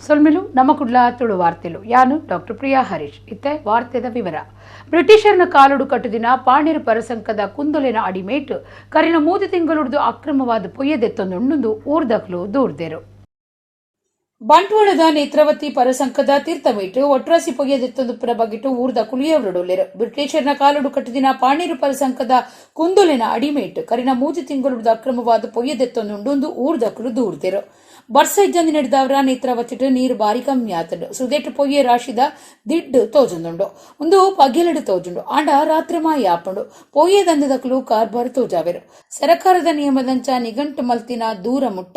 ಸೊಲ್ಮೆಲು ನಮ್ಮ ಕುಡ್ಲ ತುಳು ವಾರ್ತೆಲು ಯಾನು ಡಾಕ್ಟರ್ ಪ್ರಿಯಾ ಹರೀಶ್ ಇತ್ತೆ ವಾರ್ತೆದ ವಿವರ. ಬ್ರಿಟಿಷರ್ನ ಕಾಲುಡು ಕಟ್ಟುದಿನ ಪಾಣಿರು ಪರಸಂಕದ ಕುಂದೊಲೆನ ಅಡಿಮೇಟ್ ಕರಿನ 3 ತಿಂಗಳುಡ್ದು ಅಕ್ರಮವಾದ ಪೊಯ್ಯದೆತ್ತೊಂದುಂಡು ಊರ್ದಕ್ಲು ದೂರ್ದೆರು. ಬಂಟ್ವಾಳದ ನೇತ್ರಾವತಿ ಪರಸಂಕದ ತೀರ್ಥಮೇಟು ಒಟ್ರಾಸಿ ಪೊಯ್ಯದೆತ್ತೊಂದುಪ್ಪರ ಬಗೆಟು ಊರ್ದ ಕುಳಿಯವರಡೊಲ್ಲೆರು. ಬ್ರಿಟಿಷರ್ನ ಕಾಲುಡು ಕಟ್ಟುದಿನ ಪಾಣಿರು ಪರಸಂಕದ ಕುಂದೊಲೆನ ಅಡಿಮೇಟ್ ಕರಿನ 3 ತಿಂಗಳುಡ್ದು ಅಕ್ರಮವಾದ ಪೊಯ್ಯದೆತ್ತೊಂದುಂಡು ಊರ್ದಕ್ಲು ದೂರ್ದೆರು. ಬರ್ಸ ಇಜ್ಜಂದಿ ನಡೆದವರ ನೇತ್ರಾವತಿಟ್ಟು ನೀರು ಬಾರಿ ಕಮ್ಮಿ ಆತುಂಡು. ಸುದೇಟು ಪೊಯ್ಯೆ ರಾಶಿದ ದಿಡ್ಡು ತೋಜುಂದುಂಡು ಒಂದು ಪಗ್ಗೆಲೆಡು ತೋಜುಂಡು ಆಂಡ ರಾತ್ರಿ ಮಾಯ ಆಪುಂಡು ಪೊಯ್ಯೆ ದಂದದಕ್ಲು ಕಾರ್ಬಾರ್ ತೋಜಾವೆರು. ಸರಕಾರದ ನಿಯಮದಂಚ ನಿಘಂಟು ಮಲ್ತಿನ ದೂರ ಮುಟ್ಟ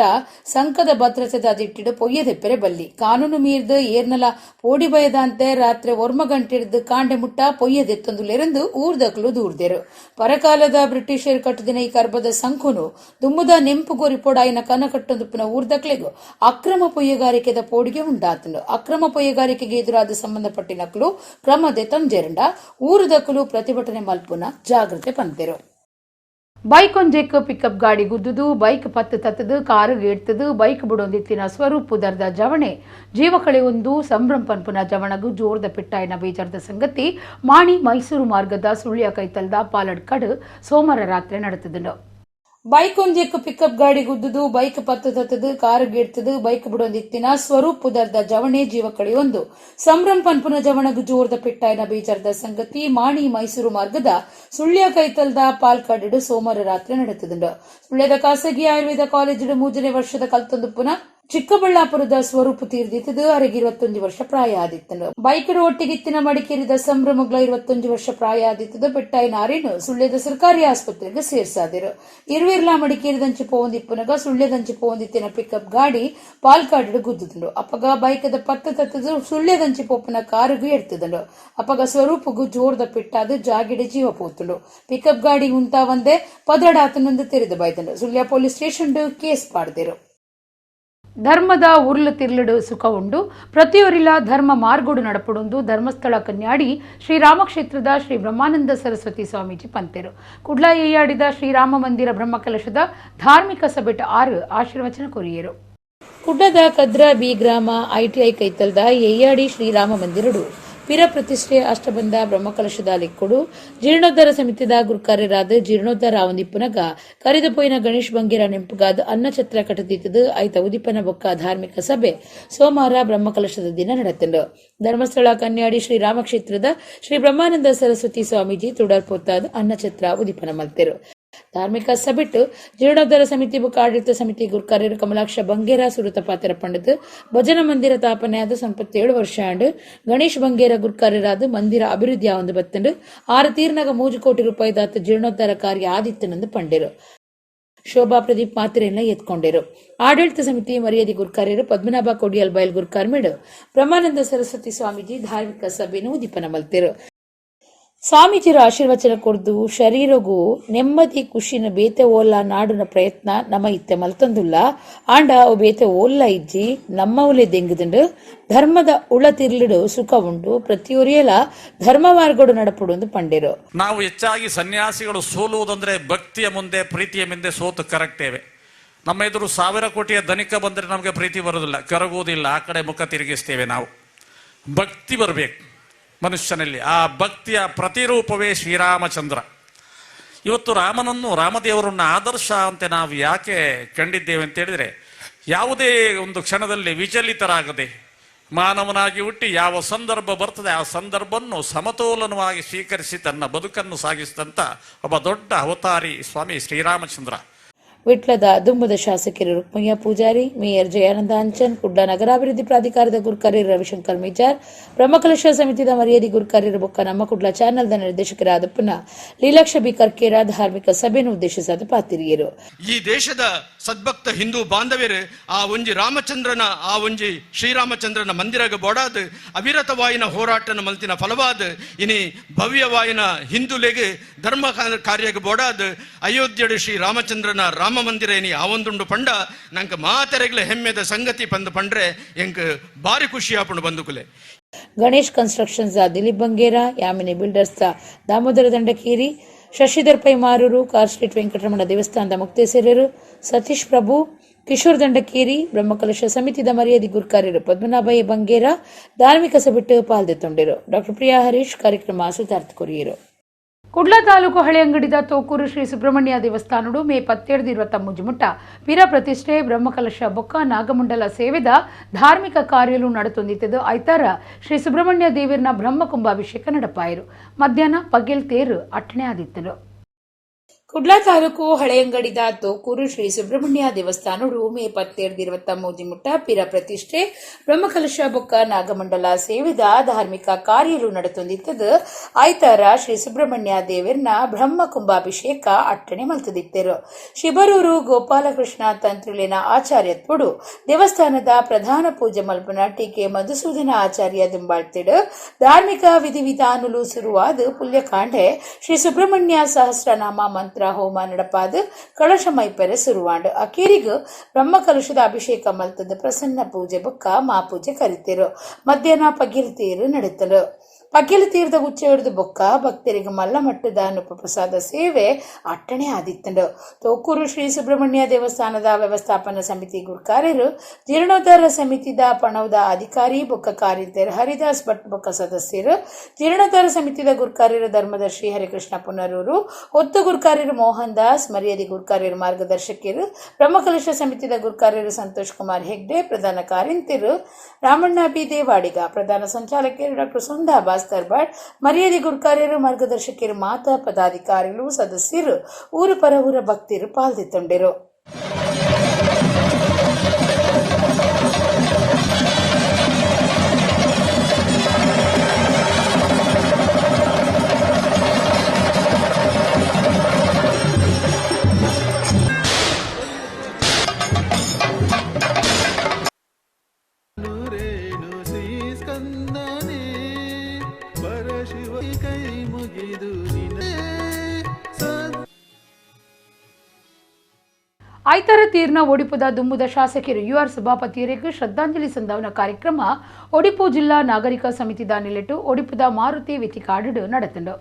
ಸಂಕದ ಭದ್ರತೆದ ದಿಟ್ಟಿಡು ಪೊಯ್ಯದೆಪ್ಪರೆ ಬಲ್ಲಿ ಕಾನೂನು ಮೀರ್ದು ಏರ್ನಲ ಪೋಡಿ ಬಯದಂತೆ ರಾತ್ರಿ 1 ಗಂಟೆಡ್ದು ಕಾಂಡೆ ಮುಟ್ಟ ಪೊಯ್ಯದೆತ್ತೊಂದುಲೆರೆಂದು ಊರ್ದಕ್ಲು ದೂರ್ದೆರು. ಪರಕಾಲದ ಬ್ರಿಟಿಷರ್ ಕಟ್ಟುದಿನ ಈ ಕರ್ಬದ ಸಂಕುನು ದುಮ್ಮುದ ನೆಂಪುಗೋ ರಿಪೋಡಾಯಿನ ಕನಕಟ್ಟೊಂದುಪ್ಪನ ಊರ್ದಕ್ಲೆ ಅಕ್ರಮ ಪೊಯ್ಯಗಾರಿಕೆದ ಪೋಡಿಗೆ ಉಂಟಾತುಂಡು. ಅಕ್ರಮ ಪೊಯ್ಯಗಾರಿಕೆಗೆ ಎದುರಾದ ಸಂಬಂಧಪಟ್ಟಿನಕ್ಲು ಕ್ರಮದೆ ತಂಜೆರಂಡ ಊರುದಕ್ಕಲು ಪ್ರತಿಭಟನೆ ಮಲ್ಪುನ ಜಾಗೃತೆ ಪಂತೆರು. ಬೈಕ್ ಒಂಜೆಕ್ ಪಿಕಪ್ ಗಾಡಿ ಗುದ್ದುದು ಬೈಕ್ ಪತ್ತು ತತ್ತದು ಕಾರು ಏಡ್ತದು ಬೈಕ್ ಬುಡೊಂದಿತ್ತಿನ ಸ್ವರೂಪುದರ್ದ ಜವಣೆ ಜೀವಕಳೆ ಒಂದು ಸಂಭ್ರಮ ಪನ್ಪುನ ಜವಣಗು ಜೋರ್ದ ಪಿಟ್ಟಾಯಿನ ಬೇಜಾರದ ಸಂಗತಿ ಮಾಣಿ ಮೈಸೂರು ಮಾರ್ಗದ ಸುಳ್ಯ ಕೈತಲ್ದ ಪಾಲಡ್ ಕಡ್ ಸೋಮವಾರ ರಾತ್ರಿ ನಡೆತದುಂಡು. ಬೈಕ್ ಒಂಜೆಕ್ ಪಿಕಪ್ ಗಾಡಿ ಗುದ್ದುದು ಬೈಕ್ ಪತ್ತು ತತ್ತದು ಕಾರು ಗೇಡ್ತದು ಬೈಕ್ ಬುಡೊಂದಿತ್ತಿನ ಸ್ವರೂಪುದರ್ದ ಜವಣೆ ಜೀವಕಳೆ ಒಂದು ಸಂಭ್ರಮ ಪನ್ಪುನ ಜವಣಗು ಜೋರ್ದ ಪಿಟ್ಟಾಯಿನ ಬೇಜಾರದ ಸಂಗತಿ ಮಾಣಿ ಮೈಸೂರು ಮಾರ್ಗದ ಸುಳ್ಯ ಕೈತಲ್ದ ಪಾಲ್ಕಾಡಿಡು ಸೋಮವಾರ ರಾತ್ರಿ ನಡೆತದುಂಡು. ಸುಳ್ಯದ ಖಾಸಗಿ ಆಯುರ್ವೇದ ಕಾಲೇಜಿಡು 3ನೇ ವರ್ಷದ ಕಲ್ತೊಂದುಪ್ಪುನ ಚಿಕ್ಕಬಳ್ಳಾಪುರದ ಸ್ವರೂಪ ತೀರ್ದಿತ್ತದು ಅರೆಗೆ 21 ವರ್ಷ ಪ್ರಾಯ ಆದಿತ್ತನು. ಬೈಕಡು ಒಟ್ಟಿಗಿತ್ತಿನ ಮಡಿಕೇರಿದ ಸಂಭ್ರಮಗ್ಲ 21 ವರ್ಷ ಪ್ರಾಯ ಆದಿತ್ತದು ಬೆಟ್ಟಾಯಿನ ಆರೇನು ಸುಳ್ಯದ ಸರ್ಕಾರಿ ಆಸ್ಪತ್ರೆಗೆ ಸೇರ್ಸಾದಿರು. ಇರುವಿರ್ಲಾ ಮಡಿಕೇರಿದಂಚಿ ಪೋಂದಿಪ್ಪುನಗ ಸುಳ್ಯದಂಚಿ ಪೋಂದಿತ್ತಿನ ಪಿಕಪ್ ಗಾಡಿ ಪಾಲ್ಕಾಡಿಡು ಗುದ್ದುದುಂಡು. ಅಪ್ಪಗ ಬೈಕದ ಪತ್ತು ತತ್ತದು ಸುಳ್ಯದಂಚಿ ಪೋಪನ ಕಾರುಗೂ ಎಡ್ತದುಂಡು. ಅಪ್ಪಗ ಸ್ವರೂಪಗೂ ಜೋರ್ದ ಪಿಟ್ಟಾದು ಜಾಗಿಡೆ ಜೀವ ಪೋತುಂಡು. ಪಿಕಪ್ ಗಾಡಿ ಉಂತಾ ಒಂದೇ ಪದಡಾತನೊಂದು ತೆರೆದು ಬೈತುಂಡು. ಸುಳ್ಯ ಪೊಲೀಸ್ ಸ್ಟೇಷನ್ ಕೇಸ್ ಪಾಡ್ದಿರು. ಧರ್ಮದ ಉರ್ಲು ತಿರ್ಲುಡು ಸುಖ ಉಂಡು ಪ್ರತಿಯೊರಿಲ್ಲ ಧರ್ಮ ಮಾರ್ಗೋಡು ನಡಪುಡುಂದು ಧರ್ಮಸ್ಥಳ ಕನ್ಯಾಡಿ ಶ್ರೀರಾಮಕ್ಷೇತ್ರದ ಶ್ರೀ ಬ್ರಹ್ಮಾನಂದ ಸರಸ್ವತಿ ಸ್ವಾಮೀಜಿ ಪಂತೆರು. ಕುಡ್ಲ ಏಯಾಡಿದ ಶ್ರೀರಾಮ ಮಂದಿರ ಬ್ರಹ್ಮಕಲಶದ ಧಾರ್ಮಿಕ ಸಭೆಟ 6 ಆಶೀರ್ವಚನ ಕೊರಿಯರು. ಕುಡ್ಲದ ಕದ್ರ ಬಿ ಗ್ರಾಮ ಐಟಿಐ ಕೈತಲ್ದ ಏಯಾಡಿ ಶ್ರೀರಾಮ ಮಂದಿರಡು ಪಿರ ಪ್ರತಿಷ್ಠೆ ಅಷ್ಟಬಂಧ ಬ್ರಹ್ಮಕಲಶದ ಲೆಕ್ಕುಡು ಜೀರ್ಣೋದ್ಧಾರ ಸಮಿತಿದ ಗುರುಕಾರ್ಯರಾದ ಜೀರ್ಣೋದ್ಧಾರ ಆವಂದಿಪ್ಪುನಗ ಕರಿದ ಪೋಯಿನ ಗಣೇಶ್ ಬಂಗೇರ ನೆಂಪುಗಾದ ಅನ್ನಛತ್ರ ಕಟದಿತ್ತದು ಐತ ಉದಿಪನ ಬೊಕ್ಕ ಧಾರ್ಮಿಕ ಸಭೆ ಸೋಮವಾರ ಬ್ರಹ್ಮಕಲಶದ ದಿನ ನಡೆತಂಡು. ಧರ್ಮಸ್ಥಳ ಕನ್ಯಾಡಿ ಶ್ರೀರಾಮಕ್ಷೇತ್ರದ ಶ್ರೀ ಬ್ರಹ್ಮಾನಂದ ಸರಸ್ವತಿ ಸ್ವಾಮೀಜಿ ತುಡರ್ ಪೊತ್ತಾದ ಅನ್ನಛತ್ರ ಉದಿಪನ ಮಲ್ತೆರು. ಧಾರ್ಮಿಕ ಸಭೆಟ್ಟು ಜೀರ್ಣೋದ್ಧಾರ ಸಮಿತಿ ಬುಕ್ ಆಡಳಿತ ಸಮಿತಿ ಗುರುಕಾರ್ಯರು ಕಮಲಾಕ್ಷ ಬಂಗೇರ ಸುರತ ಪಾತ್ರ ಪಂಡಿತ್ ಭಜನ ಮಂದಿರ ತಾಪನೆಯಾದ 27 ವರ್ಷ ಆಂಡ್ ಗಣೇಶ್ ಬಂಗೇರ ಗುರುಕಾರ್ಯರಾದ ಮಂದಿರ ಅಭಿವೃದ್ಧಿ ಒಂದು ಬತ್ತಂಡು 6 ತೀರ್ನಾಗ 3 ಕೋಟಿ ರೂಪಾಯಿ ದಾತ ಜೀರ್ಣೋದ್ಧಾರ ಕಾರ್ಯ ಆದಿತ್ತನೆಂದು ಪಂಡಿರು. ಶೋಭಾ ಪ್ರದೀಪ್ ಮಾತ್ರೆಯನ್ನ ಎತ್ಕೊಂಡಿರು. ಆಡಳಿತ ಸಮಿತಿ ಮರ್ಯಾದೆ ಗುರುಕಾರ್ಯರು ಪದ್ಮನಾಭ ಕೊಡಿಯಲ್ ಬಯಲ್ ಗುರುಕಾರ್ಮಿಡು ಬ್ರಹ್ಮಾನಂದ ಸರಸ್ವತಿ ಸ್ವಾಮೀಜಿ ಧಾರ್ಮಿಕ ಸಭೆಯನ್ನು ಉದಿಪನ ಮಲ್ತೆರು. ಸ್ವಾಮೀಜಿರ ಆಶೀರ್ವಚನ ಕೊಡ್ದು ಶರೀರಗೂ ನೆಮ್ಮದಿ ಖುಷಿನ ಬೇತೆ ಓಲ್ಲ ನಾಡುನ ಪ್ರಯತ್ನ ನಮ್ಮ ಇತ್ತೆ ಮಲ್ತಂದುಲ್ಲ ಆಂಡ ಅವು ಬೇತೆ ಓಲ್ಲ ಇಜ್ಜಿ ನಮ್ಮವಲೇ ದೆಂಗುದುಂಡು ಧರ್ಮದ ಉಳ ತಿರ್ಲಿಡು ಸುಖ ಉಂಡು ಪ್ರತಿಯೊರಿಯಲ ಧರ್ಮ ಮಾರ್ಗೋಡು ನಡಪುಡು ಪಂಡಿರು. ನಾವು ಹೆಚ್ಚಾಗಿ ಸನ್ಯಾಸಿಗಳು ಸೋಲುವುದಂದ್ರೆ ಭಕ್ತಿಯ ಮುಂದೆ ಪ್ರೀತಿಯ ಮುಂದೆ ಸೋತು ಕರಗ್ತೇವೆ. ನಮ್ಮ ಎದುರು 1000 ಕೋಟಿಯ ಧನಿಕ ಬಂದರೆ ನಮಗೆ ಪ್ರೀತಿ ಬರುವುದಿಲ್ಲ, ಕರಗುವುದಿಲ್ಲ, ಆ ಕಡೆ ಮುಖ ತಿರುಗಿಸ್ತೇವೆ. ನಾವು ಭಕ್ತಿ ಬರಬೇಕು ಮನುಷ್ಯನಲ್ಲಿ. ಆ ಭಕ್ತಿಯ ಪ್ರತಿರೂಪವೇ ಶ್ರೀರಾಮಚಂದ್ರ. ಇವತ್ತು ರಾಮನನ್ನು ರಾಮದೇವರನ್ನ ಆದರ್ಶ ಅಂತ ನಾವು ಯಾಕೆ ಕಂಡಿದ್ದೇವೆ ಅಂತ ಹೇಳಿದ್ರೆ, ಯಾವುದೇ ಒಂದು ಕ್ಷಣದಲ್ಲಿ ವಿಚಲಿತರಾಗದೆ ಮಾನವನಾಗಿ ಹುಟ್ಟಿ ಯಾವ ಸಂದರ್ಭ ಬರ್ತದೆ ಆ ಸಂದರ್ಭವನ್ನು ಸಮತೋಲನವಾಗಿ ಸ್ವೀಕರಿಸಿ ತನ್ನ ಬದುಕನ್ನು ಸಾಗಿಸಿದಂಥ ಒಬ್ಬ ದೊಡ್ಡ ಅವತಾರಿ ಸ್ವಾಮಿ ಶ್ರೀರಾಮಚಂದ್ರ. ವಿಟ್ಲದ ದುಂಬದ ಶಾಸಕರು ರುಕ್ಮಯ್ಯ ಪೂಜಾರಿ, ಮೇಯರ್ ಜಯಾನಂದ ಅಂಚನ್, ಕುಡ್ಲ ನಗರಾಭಿವೃದ್ಧಿ ಪ್ರಾಧಿಕಾರದ ಗುರುಕಾರ್ಯರು ರವಿಶಂಕರ್ ಮಿಜಾರ್, ಬ್ರಹ್ಮಕಲಶ ಸಮಿತಿದ ಮರ್ಯಾದೆ ಗುರುಕಾರ್ಯರು ಬೊಕ್ಕ ನಮ್ಮ ಕುಡ್ಲ ಚಾನೆಲ್ದ ನಿರ್ದೇಶಕರಾದ ಪುನಃ ಲೀಲಾಕ್ಷ ಬಿ ಕರ್ಕೇರ ಧಾರ್ಮಿಕ ಸಭೆಯನ್ನು ಉದ್ದೇಶಿಸಿದ ಪಾತಿರಿಯರು. ಈ ದೇಶದ ಸದ್ಭಕ್ತ ಹಿಂದೂ ಬಾಂಧವ್ಯರು ಆ ಒಂಜಿ ರಾಮಚಂದ್ರನ ಆ ಒಂಜಿ ಶ್ರೀರಾಮಚಂದ್ರನ ಮಂದಿರಗ ಬೋಡಾದ್ ಅವಿರತವಾಯಿನ ಹೋರಾಟನ ಮಲ್ತಿನ ಫಲವಾದ ಇನಿ ಭವ್ಯವಾಯಿನ ಹಿಂದುಲೆಗೆ ಧರ್ಮ ಕಾರ್ಯಗ ಬೋಡಾದ್ ಅಯೋಧ್ಯೆಡು ಶ್ರೀ ರಾಮಚಂದ್ರನ ರಾಮ ಮಂದಿರ ಏನಿ ಆವೊಂದುಂಡು ಪಂಡ ನಂಗೆ ಮಾತೆರೆಗ್ಲ ಹೆಮ್ಮೆದ ಸಂಗತಿ ಪಂದು ಪಂಡ್ರೆ ಎಂಕ್ ಬಾರಿ ಖುಷಿ ಆಪುಂಡು ಬಂದುಕುಲೆ. Ganesh Constructions Dilip Bangera, Yamini Builders Damodara Dandakeri, Shashidhar Pai Maroor, Car Street Venkataramana ದೇವಸ್ಥಾನದ ಮುಕ್ತೇಶ್ವರರು, ಸತೀಶ್ ಪ್ರಭು, ಕಿಶೋರ್ ದಂಡಕೇರಿ ಬ್ರಹ್ಮಕಲಶ ಸಮಿತಿದ ಮರ್ಯಾದಿ ಗುರ್ಕಾರ್ಯರು ಪದ್ಮನಾಭಯ್ಯ ಬಂಗೇರ ಧಾರ್ಮಿಕ ಸಭೆಟ್ಟು ಪಾಲ್ದೆತ್ತೊಂಡಿರು. ಡಾಕ್ಟರ್ ಪ್ರಿಯಾ ಹರೀಶ್ ಕಾರ್ಯಕ್ರಮ ಸುತಾರ್ಥ ಕೊರಿಯರು. ಕುಡ್ಲ ತಾಲೂಕು ಹಳೆಯಂಗಡಿದ ತೋಕೂರು ಶ್ರೀ ಸುಬ್ರಹ್ಮಣ್ಯ ದೇವಸ್ಥಾನಡು ಮೇ 17 ಮುಂಜುಮುಟ್ಟ ಪಿರ ಪ್ರತಿಷ್ಠೆ ಬ್ರಹ್ಮಕಲಶ ಬೊಕ್ಕ ನಾಗಮಂಡಲ ಸೇವೆದ ಧಾರ್ಮಿಕ ಕಾರ್ಯಲು ನಡತೊಂದಿತ್ತದು. ಐತಾರ ಶ್ರೀ ಸುಬ್ರಹ್ಮಣ್ಯ ದೇವರನ ಬ್ರಹ್ಮಕುಂಭಾಭಿಷೇಕ ನಡಪಾಯಿರು. ಮಧ್ಯಾಹ್ನ ಪಗೆಲ್ ತೇರು ಅಟ್ಟಣೆ ಆದಿತ್ತರು. ಕುಡ್ಲ ತಾಲೂಕು ಹಳೆಯಂಗಡಿದ ತೋಕೂರು ಶ್ರೀ ಸುಬ್ರಹ್ಮಣ್ಯ ದೇವಸ್ಥಾನಡು ಮೇ 17 ಮುಂಜುಮುಟ್ಟ ಪಿರ ಪ್ರತಿಷ್ಠೆ ಬ್ರಹ್ಮಕಲಶ ಬೊಕ್ಕ ನಾಗಮಂಡಲ ಸೇವೆದ ಧಾರ್ಮಿಕ ಕಾರ್ಯಲು ನಡತೊಂದಿತ್ತದು. ಐತಾರ ಶ್ರೀ ಸುಬ್ರಹ್ಮಣ್ಯ ದೇವರನ ಬ್ರಹ್ಮ ಕುಂಭಾಭಿಷೇಕ ಅಟ್ಟಣೆ ಮಲ್ತದಿತ್ತರು. ಶಿಬರೂರು ಗೋಪಾಲಕೃಷ್ಣ ತಂತ್ರಿಲಿನ ಆಚಾರ್ಯತ್ವಡು ದೇವಸ್ಥಾನದ ಪ್ರಧಾನ ಪೂಜೆ ಮಲ್ಪನ ಟೀಕೆ ಮಧುಸೂದನ ಆಚಾರ್ಯ ದುಂಬಾಳ್ತಿಡು ಧಾರ್ಮಿಕ ವಿಧಿವಿಧಾನುಲು ಶುರುವಾದ ಪುಲ್ಯಕಾಂಡೆ ಶ್ರೀ ಸುಬ್ರಹ್ಮಣ್ಯ ಸಹಸ್ರನಾಮ ಮಂತ್ರ ಹೋಮ ನಡಪಾದ ಕಳಶ ಮೈಪೆರೆ ಸುರುವಾಂಡ್ ಅಕೇರಿಗ ಬ್ರಹ್ಮ ಕಲಶದ ಅಭಿಷೇಕ ಮಲ್ತದ ಪ್ರಸನ್ನ ಪೂಜೆ ಬೊಕ್ಕ ಮಾಪೂಜೆ ಕರಿತೇರು. ಮಧ್ಯಾಹ್ನ ಪಗಿಲ್ತೀರು ನಡೆತಲು. ಪಗಿಲತೀರದ ಉಚ್ಚೆ ಹಿಡಿದು ಬೊಕ್ಕ ಭಕ್ತರಿಗೆ ಮಲ್ಲ ಮಟ್ಟದ ಅನುಪ್ರಸಾದ ಸೇವೆ ಅಟ್ಟಣೆ ಆದಿತ್ತಂಡು. ತೋಕೂರು ಶ್ರೀ ಸುಬ್ರಹ್ಮಣ್ಯ ದೇವಸ್ಥಾನದ ವ್ಯವಸ್ಥಾಪನಾ ಸಮಿತಿ ಗುರ್ಕಾರ್ಯರು ಜೀರ್ಣೋದ್ಧಾರ ಸಮಿತಿದ ಪಣವದ ಅಧಿಕಾರಿ ಬೊಕ್ಕ ಕಾರ್ಯಂತರು ಹರಿದಾಸ್ ಭಟ್ ಬೊಕ್ಕ ಸದಸ್ಯರು ಜೀರ್ಣೋದ್ಧಾರ ಸಮಿತಿದ ಗುರ್ಕಾರ್ಯರು ಧರ್ಮದರ್ಶಿ ಹರಿಕೃಷ್ಣ ಪುನರೂರು ಒತ್ತು ಗುರ್ಕಾರ್ಯರು ಮೋಹನ್ ದಾಸ್ ಮರ್ಯಾದಿ ಗುರ್ಕಾರ್ಯರು ಮಾರ್ಗದರ್ಶಕರು ಬ್ರಹ್ಮಕಲಶ ಸಮಿತಿದ ಗುರ್ಕಾರ್ಯರು ಸಂತೋಷ್ ಕುಮಾರ್ ಹೆಗ್ಡೆ ಪ್ರಧಾನ ಕಾರ್ಯಂತರು ರಾಮಣ್ಣ ಬಿ ದೇವಾಡಿಗ ಪ್ರಧಾನ ಸಂಚಾಲಕರು ಡಾಕ್ಟರ್ ಸುಂದಾ ಭಾಸ್ಕರ್ ಭಟ್ ಮರ್ಯಾದಿ ಗುರ್ಕಾರ್ಯರು ಮಾರ್ಗದರ್ಶಕರು ಮಾತಾ ಪದಾಧಿಕಾರಿಗಳು ಸದಸ್ಯರು ಊರು ಪರವೂರ ಭಕ್ತರು ಪಾಲ್ಗೊಂಡಿರು. ಐತಾರ ತೀರ್ನ ಒಡಿಪುದ ದುಂಬುದ ಶಾಸಕರು ಯುಆರ್ ಸಭಾಪತಿಯರಿಗೆ ಶ್ರದ್ಧಾಂಜಲಿ ಸಂದಾವನ ಕಾರ್ಯಕ್ರಮ ಒಡಿಪು ಜಿಲ್ಲಾ ನಾಗರಿಕ ಸಮಿತಿ ದಾನಿಲೆಟ್ಟು ಒಡಿಪುದ ಮಾರುತಿ ವಿತಿಕಾಡು ನಡೆತಂಡು.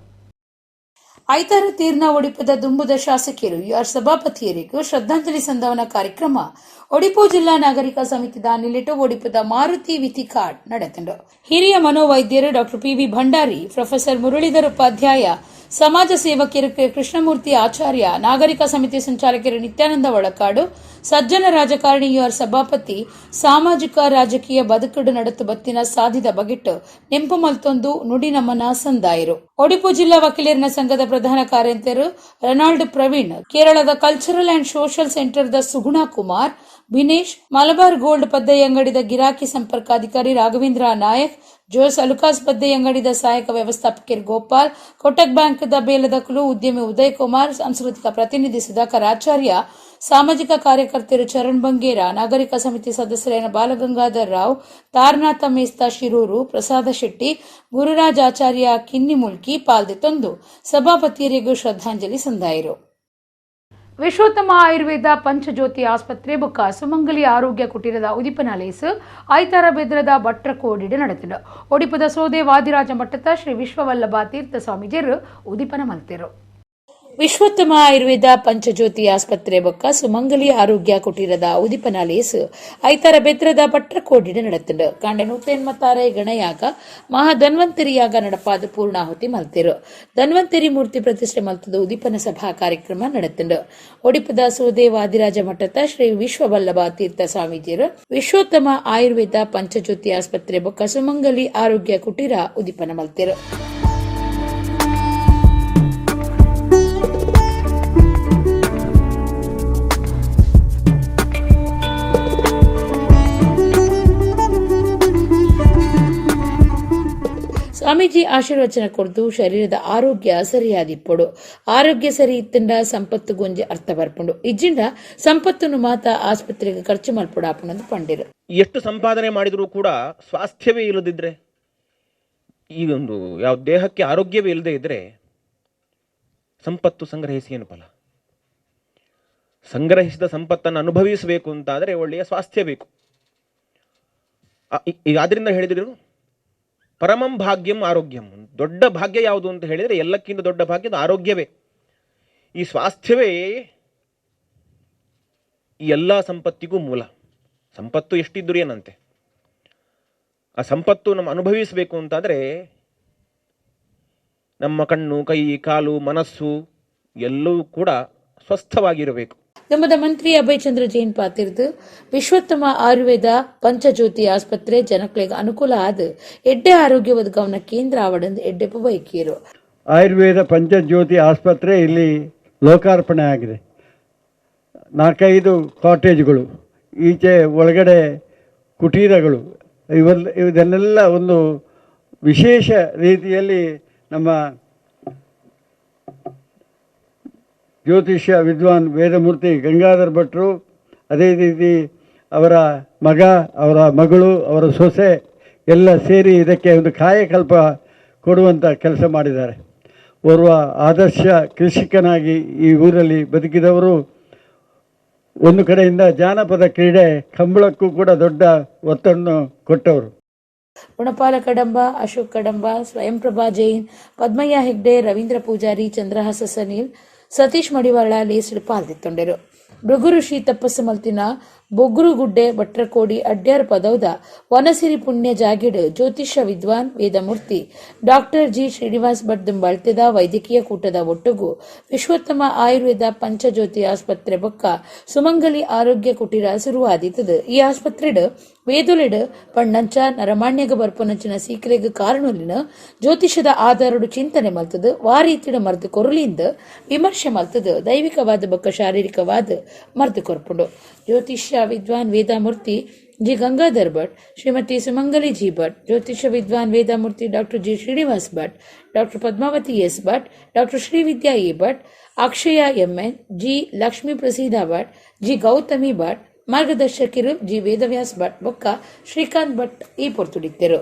ಐತಾರ ತೀರ್ನ ಒಡಿಪುದ ದುಂಬುದ ಶಾಸಕರು ಯುಆರ್ ಸಭಾಪತಿಯರಿಗೂ ಶ್ರದ್ಧಾಂಜಲಿ ಸಂದಾವನ ಕಾರ್ಯಕ್ರಮ ಒಡಿಪು ಜಿಲ್ಲಾ ನಾಗರಿಕ ಸಮಿತಿ ದಾನಿಲೆಟ್ಟು ಒಡಿಪುದ ಮಾರುತಿ ವಿತಿಕಾಡ್ ನಡೆತಂಡು. ಹಿರಿಯ ಮನೋವೈದ್ಯರು doctor PV Bhandari, professor Muralidhar Upadhyaya, ಸಮಾಜ ಸೇವಕರು ಕೃಷ್ಣಮೂರ್ತಿ ಆಚಾರ್ಯ, ನಾಗರಿಕ ಸಮಿತಿ ಸಂಚಾಲಕರು ನಿತ್ಯಾನಂದ ಒಳಕಾಡು, ಸಜ್ಜನ ರಾಜಕಾರಣಿ ಯುಆರ್ ಸಭಾಪತಿ ಸಾಮಾಜಿಕ ರಾಜಕೀಯ ಬದುಕಡು ನಡತು ಬತ್ತಿನ ಸಾಧಿದ ಬಗೆಟ್ಟು ನೆಂಪು ಮಲ್ತೊಂದು ನುಡಿ ನಮನ ಸಂದಾಯರು. ಒಡಿಪು ಜಿಲ್ಲಾ ವಕೀಲರಿನ ಸಂಘದ ಪ್ರಧಾನ ಕಾರ್ಯಂತರು ರೆನಾಲ್ಡ್ ಪ್ರವೀಣ್, ಕೇರಳದ ಕಲ್ಚರಲ್ ಅಂಡ್ ಸೋಷಿಯಲ್ ಸೆಂಟರ್ದ ಸುಗುಣಾ ಕುಮಾರ್, ಬಿನೇಶ್, ಮಲಬಾರ್ ಗೋಲ್ಡ್ ಪದ್ದಯ್ಯ ಅಂಗಡಿದ ಗಿರಾಕಿ ಸಂಪರ್ಕಾಧಿಕಾರಿ ರಾಘವೇಂದ್ರ ನಾಯಕ್, ಜೋಸ್ ಅಲುಕಾಸ್ ಪದ್ದಯ್ಯ ಅಂಗಡಿದ ಸಹಾಯಕ ವ್ಯವಸ್ಥಾಪಕರು ಗೋಪಾಲ್, ಕೋಟಕ್ ಬ್ಯಾಂಕ್ದ ಬೇಲದಕಲು ಉದ್ಯಮಿ ಉದಯ್ ಕುಮಾರ್, ಸಾಂಸ್ಕೃತಿಕ ಪ್ರತಿನಿಧಿ ಸುಧಾಕರ್ ಆಚಾರ್ಯ, ಸಾಮಾಜಿಕ ಕಾರ್ಯಕರ್ತರು ಚರಣ್ ಬಂಗೇರ, ನಾಗರಿಕ ಸಮಿತಿ ಸದಸ್ಯರಾದ ಬಾಲಗಂಗಾಧರ್ ರಾವ್, ತಾರನಾಥ ಮೇಸ್ತಾ ಶಿರೂರು, ಪ್ರಸಾದ ಶೆಟ್ಟಿ, ಗುರುರಾಜ್ ಆಚಾರ್ಯ ಕಿನ್ನಿಮುಲ್ಕಿ ಪಾಲ್ಗೊಂಡು ಸಭಾಪತಿಯರಿಗೂ ಶ್ರದ್ಧಾಂಜಲಿ ಸಂದಾಯರು. ವಿಶ್ವೋತ್ತಮ ಆಯುರ್ವೇದ ಪಂಚಜ್ಯೋತಿ ಆಸ್ಪತ್ರೆ ಬೊಕ್ಕ ಸುಮಂಗಲಿ ಆರೋಗ್ಯ ಕುಟೀರದ ಉದಿಪನಲೇಸು ಐತಾರ ಬೆದ್ರದ ಭಟ್ರ ಕೋಡಿಡು ನಡೆತಿಡು. ಒಡಿಪುದ ಸೋದೆ ವಾದಿರಾಜ ಮಠದ ಶ್ರೀ ವಿಶ್ವವಲ್ಲಭ ತೀರ್ಥ ಸ್ವಾಮೀಜಿಯರು ಉದಿಪನ ಮಲ್ತಿರು. ವಿಶ್ವೋತ್ತಮ ಆಯುರ್ವೇದ ಪಂಚಜ್ಯೋತಿ ಆಸ್ಪತ್ರೆ ಬೊಕ್ಕ ಸುಮಂಗಲಿ ಆರೋಗ್ಯ ಕುಟೀರದ ಉದಿಪನಾಲೇಸು ಐತಾರ ಬೆದ್ರದ ಭಟ್ರ ಕೋಡಿಡು ನಡೆತಿಡು. ಕಾಂಡೆ 186 ಗಣಯಾಗ ಮಹಾ ಧನ್ವಂತರಿಯಾಗ ನಡಪಾದ ಪೂರ್ಣಾಹುತಿ ಮಲ್ತಿರು. ಧನ್ವಂತರಿ ಮೂರ್ತಿ ಪ್ರತಿಷ್ಠೆ ಮಲ್ತದ ಉದಿಪನ ಸಭಾ ಕಾರ್ಯಕ್ರಮ ನಡೆತಿಡು. ಒಡಿಪುದ ಸೋದೆ ವಾದಿರಾಜ ಮಠದ ಶ್ರೀ ವಿಶ್ವವಲ್ಲಭ ತೀರ್ಥ ಸ್ವಾಮೀಜಿಯರು ವಿಶ್ವೋತ್ತಮ ಆಯುರ್ವೇದ ಪಂಚಜ್ಯೋತಿ ಆಸ್ಪತ್ರೆ ಬೊಕ್ಕ ಸುಮಂಗಲಿ ಆರೋಗ್ಯ ಕುಟೀರ ಉದಿಪನ ಮಲ್ತಿರು. ಸ್ವಾಮೀಜಿ ಆಶೀರ್ವಚನ ಕೊಡ್ದು ಶರೀರದ ಆರೋಗ್ಯ ಸರಿಯಾದಿಪ್ಪಡು. ಆರೋಗ್ಯ ಸರಿ ಇತ್ತಂಡ ಸಂಪತ್ತು ಗೊಂಜಿ ಅರ್ಥ ಬರ್ಪುಂಡು. ಇಜ್ಜಿಂಡ ಸಂಪತ್ತನ್ನು ಮಾತ ಆಸ್ಪತ್ರೆಗೆ ಖರ್ಚು ಮಲ್ಪುಡಾಪುನಂದು ಪಂಡಿರು. ಎಷ್ಟು ಸಂಪಾದನೆ ಮಾಡಿದರೂ ಕೂಡ ಸ್ವಾಸ್ಥ್ಯವೇ ಇಲ್ಲದಿದ್ರೆ, ಈ ಒಂದು ಯಾವ ದೇಹಕ್ಕೆ ಆರೋಗ್ಯವೇ ಇಲ್ಲದೆ ಇದ್ರೆ ಸಂಪತ್ತು ಸಂಗ್ರಹಿಸಿ ಏನು ಫಲ? ಸಂಗ್ರಹಿಸಿದ ಸಂಪತ್ತನ್ನು ಅನುಭವಿಸಬೇಕು ಅಂತಾದರೆ ಒಳ್ಳೆಯ ಸ್ವಾಸ್ಥ್ಯ ಬೇಕು. ಆದ್ರಿಂದ ಹೇಳಿದ್ರು ಪರಮಂ ಭಾಗ್ಯಂ ಆರೋಗ್ಯಂ. ದೊಡ್ಡ ಭಾಗ್ಯ ಯಾವುದು ಅಂತ ಹೇಳಿದರೆ ಎಲ್ಲಕ್ಕಿಂತ ದೊಡ್ಡ ಭಾಗ್ಯದ ಆರೋಗ್ಯವೇ. ಈ ಸ್ವಾಸ್ಥ್ಯವೇ ಈ ಎಲ್ಲ ಸಂಪತ್ತಿಗೂ ಮೂಲ. ಸಂಪತ್ತು ಎಷ್ಟಿದ್ದರೂ ಏನಂತೆ, ಆ ಸಂಪತ್ತು ನಮ್ಮ ಅನುಭವಿಸಬೇಕು ಅಂತಾದರೆ ನಮ್ಮ ಕಣ್ಣು, ಕೈ, ಕಾಲು, ಮನಸ್ಸು ಎಲ್ಲವೂ ಕೂಡ ಸ್ವಸ್ಥವಾಗಿರಬೇಕು. ನಮ್ಮದ ಮಂತ್ರಿ ಅಭಯ್ ಚಂದ್ರ ಜೈನ್ ಪಾತಿರ್ದು ವಿಶ್ವೋತ್ತಮ ಆಯುರ್ವೇದ ಪಂಚಜ್ಯೋತಿ ಆಸ್ಪತ್ರೆ ಜನಕ್ಲೆಗ್ ಅನುಕೂಲ ಆದ ಎಡ್ಡೆ ಆರೋಗ್ಯವಾದ ಗಮನ ಕೇಂದ್ರ ಆವಡಂದು ಎಡ್ಡೆ ಬೈಕಿರು. ಆಯುರ್ವೇದ ಪಂಚಜ್ಯೋತಿ ಆಸ್ಪತ್ರೆ ಇಲ್ಲಿ ಲೋಕಾರ್ಪಣೆ ಆಗಿದೆ. 4-5 ಕಾಟೇಜ್ಗಳು, ಈಚೆ ಒಳಗಡೆ ಕುಟೀರಗಳು, ಇದನ್ನೆಲ್ಲ ಒಂದು ವಿಶೇಷ ರೀತಿಯಲ್ಲಿ ನಮ್ಮ ಜ್ಯೋತಿಷ್ಯ ವಿದ್ವಾನ್ ವೇದಮೂರ್ತಿ ಗಂಗಾಧರ್ ಭಟ್ರು, ಅದೇ ರೀತಿ ಅವರ ಮಗ, ಅವರ ಮಗಳು, ಅವರ ಸೊಸೆ ಎಲ್ಲ ಸೇರಿ ಇದಕ್ಕೆ ಒಂದು ಕಾಯಕಲ್ಪ ಕೊಡುವಂಥ ಕೆಲಸ ಮಾಡಿದ್ದಾರೆ. ಓರ್ವ ಆದರ್ಶ ಕೃಷಿಕನಾಗಿ ಈ ಊರಲ್ಲಿ ಬದುಕಿದವರು. ಒಂದು ಕಡೆಯಿಂದ ಜಾನಪದ ಕ್ರೀಡೆ ಕಂಬಳಕ್ಕೂ ಕೂಡ ದೊಡ್ಡ ಒತ್ತನ್ನು ಕೊಟ್ಟವರು. ಗುಣಪಾಲ ಕಡಂಬ, ಅಶೋಕ್ ಕಡಂಬ, ಸ್ವಯಂ ಪ್ರಭಾ ಜೈನ್, ಪದ್ಮಯ್ಯ ಹೆಗ್ಡೆ, ರವೀಂದ್ರ ಪೂಜಾರಿ, ಚಂದ್ರಹಾಸ ಸನೀಲ್, ಸತೀಶ್ ಮಡಿವಾಳ ಲೇಸಡ್ ಪಾಲ್ದಿತ್ತೊಂಡರು. ಭೃಗುರು ಶ್ರೀ ತಪ್ಪಸ್ಸು ಮಲ್ತಿನ ಬೊಗ್ರು ಗುಡ್ಡೆ ಭಟ್ರಕೋಡಿ ಅಡ್ಯಾರ್ ಪದೌದ ವನಸಿರಿ ಪುಣ್ಯ ಜಾಗಿಡ್ ಜ್ಯೋತಿಷ್ಯ ವಿದ್ವಾನ್ ವೇದಮೂರ್ತಿ ಡಾಕ್ಟರ್ ಜಿ ಶ್ರೀನಿವಾಸ್ ಭಟ್ ದುಂಬಾಳ್ತೆದ ವೈದ್ಯಕೀಯ ಕೂಟದ ಒಟ್ಟುಗು ವಿಶ್ವೋತ್ತಮ ಆಯುರ್ವೇದ ಪಂಚಜ್ಯೋತಿ ಆಸ್ಪತ್ರೆ ಬೊಕ್ಕ ಸುಮಂಗಲಿ ಆರೋಗ್ಯ ಕುಟೀರ ಶುರುವಾದಿತ್ತದು. ಈ ಆಸ್ಪತ್ರೆಡ್ ವೇದುಲೆಡ್ ಪಣ್ಣಂಚ ನರಮಾಣ್ಯಗ ಬರ್ಪನಂಚಿನ ಸೀಕ್ರೆಗ್ ಕಾರಣಲಿನ ಜ್ಯೋತಿಷದ ಆಧಾರಡು ಚಿಂತನೆ ಮಲ್ತದು. ವಾರೀತಿಡ ಮರ್ದು ಕೊರಲಿಂದ ವಿಮರ್ಶೆ ಮಲ್ತದು. ದೈವಿಕವಾದ ಬೊಕ್ಕ ಶಾರೀರಿಕವಾದ ಮರ್ದು ಕೊರ್ಪುಂಡು. ಜ್ಯೋತಿಷ್ಯ ವಿದ್ವಾನ್ ವೇದಮೂರ್ತಿ ಜಿ ಗಂಗಾಧರ್ ಭಟ್, ಶ್ರೀಮತಿ ಸುಮಂಗಲಿ ಜಿ ಭಟ್, ಜ್ಯೋತಿಷ್ಯ ವಿದ್ವಾನ್ Vedamurthy doctor G Srinivas Bhat, doctor Padmavati S Bhat, doctor Srividya A Bhat, Akshaya MN, G Lakshmi Praseeda Bhat, G Gautami Bhat, ಮಾರ್ಗದರ್ಶಕರು ಜಿ ವೇದವ್ಯಾಸ್ ಭಟ್ ಬೊಕ್ಕ ಶ್ರೀಕಾಂತ್ ಭಟ್ ಈ ಪೊರ್ತುಡಿದ್ದರು.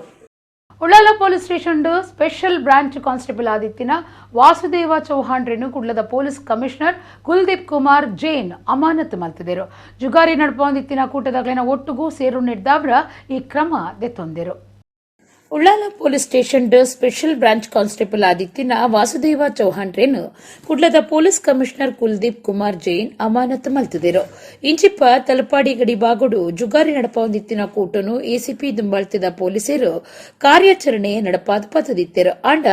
Ullal police station special branch constable ಆದಿತ್ತಿನ ವಾಸುದೇವ ಚೌಹಾಣ್ ರೇನು ಕುಡ್ಲದ ಪೊಲೀಸ್ ಕಮಿಷನರ್ ಕುಲ್ದೀಪ್ ಕುಮಾರ್ ಜೈನ್ ಅಮಾನತು ಮಲ್ತಿದರು. ಜುಗಾರಿ ನಡಪೊಂದಿತ್ತಿನ ಕೂಟದಾಗ್ಲಿನ ಒಟ್ಟುಗೂ ಸೇರು ನಡೆದವ್ರ ಈ ಕ್ರಮ ದೆತ್ತೊಂದಿರು. Ullal police station special branch constable ಆದಿತ್ತಿನ ವಾಸುದೇವ ಚೌಹಾಣ್ ರೇನು ಕುಡ್ಲದ ಪೊಲೀಸ್ ಕಮಿಷನರ್ ಕುಲ್ದೀಪ್ ಕುಮಾರ್ ಜೈನ್ ಅಮಾನತು ಮಲ್ತಿದರು. ಇಂಚಿಪ್ಪ ತಲಪಾಡಿ ಗಡಿ ಬಾಗುಡು ಜುಗಾರಿ ನಡಪೊಂದಿತ್ತಿನ ಕೂಟನು ಎಸಿಪಿ ದುಂಬಾಳ್ತಿದ ಪೊಲೀಸರು ಕಾರ್ಯಾಚರಣೆ ನಡಪಾದ ಪತದಿತ್ತರು. ಆಂಡ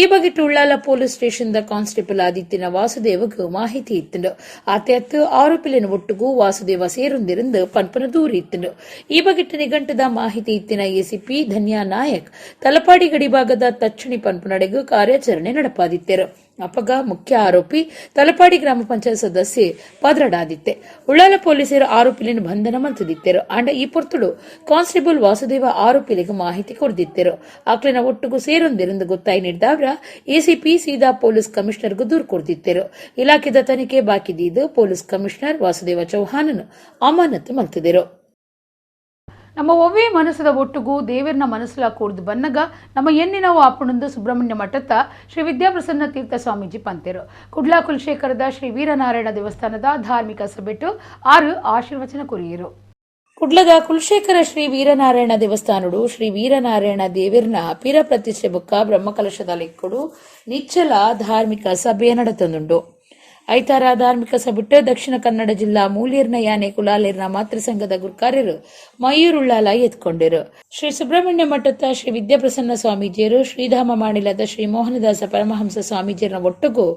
ಈ ಬಗೆಟ್ಟು ಉಳ್ಳಾಲ ಪೊಲೀಸ್ ಸ್ಟೇಷನ್ ಕಾನ್ಸ್ಟೇಬಲ್ ಆದಿತ್ತಿನ ವಾಸುದೇವಗೂ ಮಾಹಿತಿ ಇತ್ತು. ಆತೆಯತ್ತು ಆರೋಪಿಲಿನ ಒಟ್ಟುಗೂ ವಾಸುದೇವ ಸೇರೊಂದಿರಂದು ಪನ್ಪನ ದೂರ ಇತ್ತು. ಈ ಬಗೆಟ್ಟು ನಿಘಂಟದ ಮಾಹಿತಿ ಇತ್ತಿನ ಎಸಿಪಿ ಧನ್ಯಾ ನಾಯಕ್ ತಲಪಾಡಿ ಗಡಿಭಾಗದ ತಚ್ಚಣಿ ಪನ್ಪನಡೆಗೂ ಕಾರ್ಯಾಚರಣೆ ನಡಪಾದಿತ್ತರು. ಅಪಗ ಮುಖ್ಯ ಆರೋಪಿ ತಲಪಾಡಿ ಗ್ರಾಮ ಪಂಚಾಯತ್ ಸದಸ್ಯೆ ಪದ್ರಡಾದಿತ್ತೆ. ಉಳ್ಳಾಲ ಪೊಲೀಸರು ಆರೋಪಿಲಿನ ಬಂಧನ ಮಂತದಿತ್ತರು. ಆಂಡ ಈ ಪೊರ್ತುಡು ಕಾನ್ಸ್ಟೇಬಲ್ ವಾಸುದೇವ ಆರೋಪಿಲಿಗೆ ಮಾಹಿತಿ ಕೊಡ್ದಿತ್ತರು. ಆಕ್ಲಿನ ಒಟ್ಟುಗೂ ಸೇರೊಂದಿರಂದು ಗೊತ್ತಾಯಿ ನೀಡಿದವ್ರ ಎಸಿಪಿ ಸೀದಾ ಪೊಲೀಸ್ ಕಮಿಷನರ್ಗೂ ದೂರು ಕೊಡ್ದಿತ್ತರು. ಇಲಾಖೆದ ತನಿಖೆ ಬಾಕಿದ್ದು ಪೊಲೀಸ್ ಕಮಿಷನರ್ ವಾಸುದೇವ ಚೌಹಾಣನ್ ಅಮಾನತು ಮಲ್ತಿದರು. ನಮ್ಮ ಒವ್ವೇ ಮನಸ್ಸದ ಒಟ್ಟುಗೂ ದೇವರನ ಮನಸ್ಸುಲ ಕೂಡ್ದು ಬನ್ನಗ ನಮ್ಮ ಎಣ್ಣಿನವು ಆಪುಣಂದು ಸುಬ್ರಹ್ಮಣ್ಯ ಮಠದ ಶ್ರೀ ವಿದ್ಯಾಪ್ರಸನ್ನ ತೀರ್ಥ ಸ್ವಾಮೀಜಿ ಪಂತೆರು. ಕುಡ್ಲಾ ಕುಲಶೇಖರದ ಶ್ರೀ ವೀರನಾರಾಯಣ ದೇವಸ್ಥಾನದ ಧಾರ್ಮಿಕ ಸಭೆಟ್ಟು 6 ಆಶೀರ್ವಚನ ಕೊರಿಯರು. ಕುಡ್ಲದ ಕುಲಶೇಖರ ಶ್ರೀ ವೀರನಾರಾಯಣ ದೇವಸ್ಥಾನಡು ಶ್ರೀ ವೀರನಾರಾಯಣ ದೇವರನ ಪಿರ ಪ್ರತಿಷ್ಠೆ ಬುಕ್ಕ ಬ್ರಹ್ಮಕಲಶದ ಲೆಕ್ಕಡು ನಿಚ್ಚಲ ಧಾರ್ಮಿಕ ಸಭೆಯ ನಡೆತಂದುಂಡು. ಐತಾರ ಧಾರ್ಮಿಕ ಸಭೆಟ್ಟು ದಕ್ಷಿಣ ಕನ್ನಡ ಜಿಲ್ಲಾ ಮೂಲೇರ್ನ ಯಾನೆ ಕುಲಾಲೇರ್ನ ಮಾತೃಸಂಘದ ಗುರ್ಕಾರ್ಯರು ಮಯೂರುಳ್ಳಾಲ ಎತ್ಕೊಂಡಿರು. ಶ್ರೀ ಸುಬ್ರಹ್ಮಣ್ಯ ಮಠದ ಶ್ರೀ ವಿದ್ಯಾಪ್ರಸನ್ನ ಸ್ವಾಮೀಜಿಯರು, ಶ್ರೀಧಾಮ ಮಾಣಿಲದ ಶ್ರೀ ಮೋಹನದಾಸ ಪರಮಹಂಸ ಸ್ವಾಮೀಜಿಯರ ಒಟ್ಟುಗೂ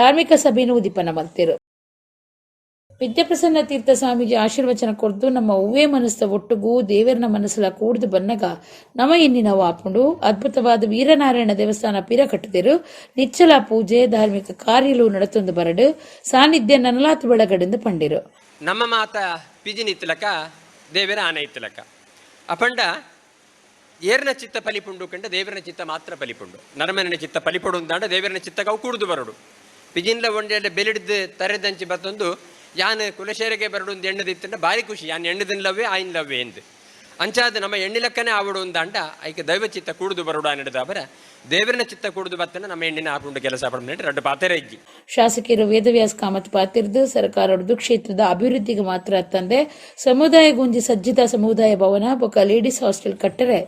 ಧಾರ್ಮಿಕ ಸಭೆಯನ್ನು ಉದಿಪನ ಮಲ್ತಿರು. ವಿದ್ಯಾಪ್ರಸನ್ನ ತೀರ್ಥ ಸ್ವಾಮೀಜಿ ಆಶೀರ್ವಚನ ಕೊಡ್ದು ನಮ್ಮ ಒವ್ವೇ ಮನಸ್ಸ ಒಟ್ಟುಗೂ ದೇವರನ ಮನಸ್ಸಲ ಕೂಡ್ದು ಬನ್ನಗ ನಮ್ಮ ಎನ್ನಿನ ವಾಪುಂಡು ಅದ್ಭುತವಾದ ವೀರನಾರಾಯಣ ದೇವಸ್ಥಾನ ಪಿರ ಕಟ್ಟಿದರು. ನಿಚ್ಚಲ ಪೂಜೆ ಧಾರ್ಮಿಕ ಕಾರ್ಯಲು ನಡತೊಂದು ಬರಡು ಸಾನ್ನಿಧ್ಯ ನನಲಾತು ಬೆಳಗಡೆಂದು ಪಂಡಿರು. ನಮ್ಮ ಮಾತ ಪಿಜಿನಿ ತಿಲಕ ದೇವರ ಆನೆ ತಿಲಕ ಅಪಂಡ ಏರ್ನ ಚಿತ್ತ ಪಲಿಪುಂಡು ಕಂಡ ದೇವರನ ಚಿತ್ತ ಮಾತ್ರ ಪಲಿಪುಂಡು. ನರಮನ ಚಿತ್ತ ಪಲಿಪುಡು ಅಂದಾಂಡ ದೇವರನ ಚಿತ್ತಗವು ಕೂಡ್ದು ಬರಡು. ಪಿಜಿನ್ಲ ಒಂಡೆ ಬೆಲಿಡ್ದು ತರೆದಂಚಿ ಬತ್ತೊಂದು ಯಾನ್ ಕುಲಶೇರಿಗೆ ಬರಡು ಒಂದು ಎಣ್ಣದಿತ್ತಂಡ ಭಾರಿ ಖುಷಿ. ಯಾನ್ ಎಣ್ಣದಿನ ಲವ್ವೇ ಆಯಿನ ಲವ್ವೇ ಎಂದು ಅಂಚಾದ ನಮ್ಮ ಎಣ್ಣಿಲಕ್ಕನೇ ಆವಡು ಅಂದಾಂಡ ಐಕೆ ದೈವ ಚಿತ್ತ ಕೂಡುದು ಬರುಡ ನಡೆದವರ ದೇವರನ ಚಿತ್ತ ಕೂಡುದು ಬತ್ತನ ನಮ್ಮ ಎಣ್ಣಿನ ಆಪುಂಡು ಕೆಲಸ ಪಡ ರಡ್ಡು ಪಾತೆರ ಇಜ್ಜಿ. ಶಾಸಕರು ವೇದವ್ಯಾಸ್ ಕಾಮತ್ ಪಾತಿರ್ದು ಸರ್ಕಾರದ್ದು ಕ್ಷೇತ್ರದ ಅಭಿವೃದ್ಧಿಗೆ ಮಾತ್ರ ತಂದೆ ಸಮುದಾಯ ಗುಂಜಿ ಸಜ್ಜಿತ ಸಮುದಾಯ ಭವನ ಬೊಕ್ಕ ಲೇಡೀಸ್ ಹಾಸ್ಟೆಲ್ ಕಟ್ಟರೆ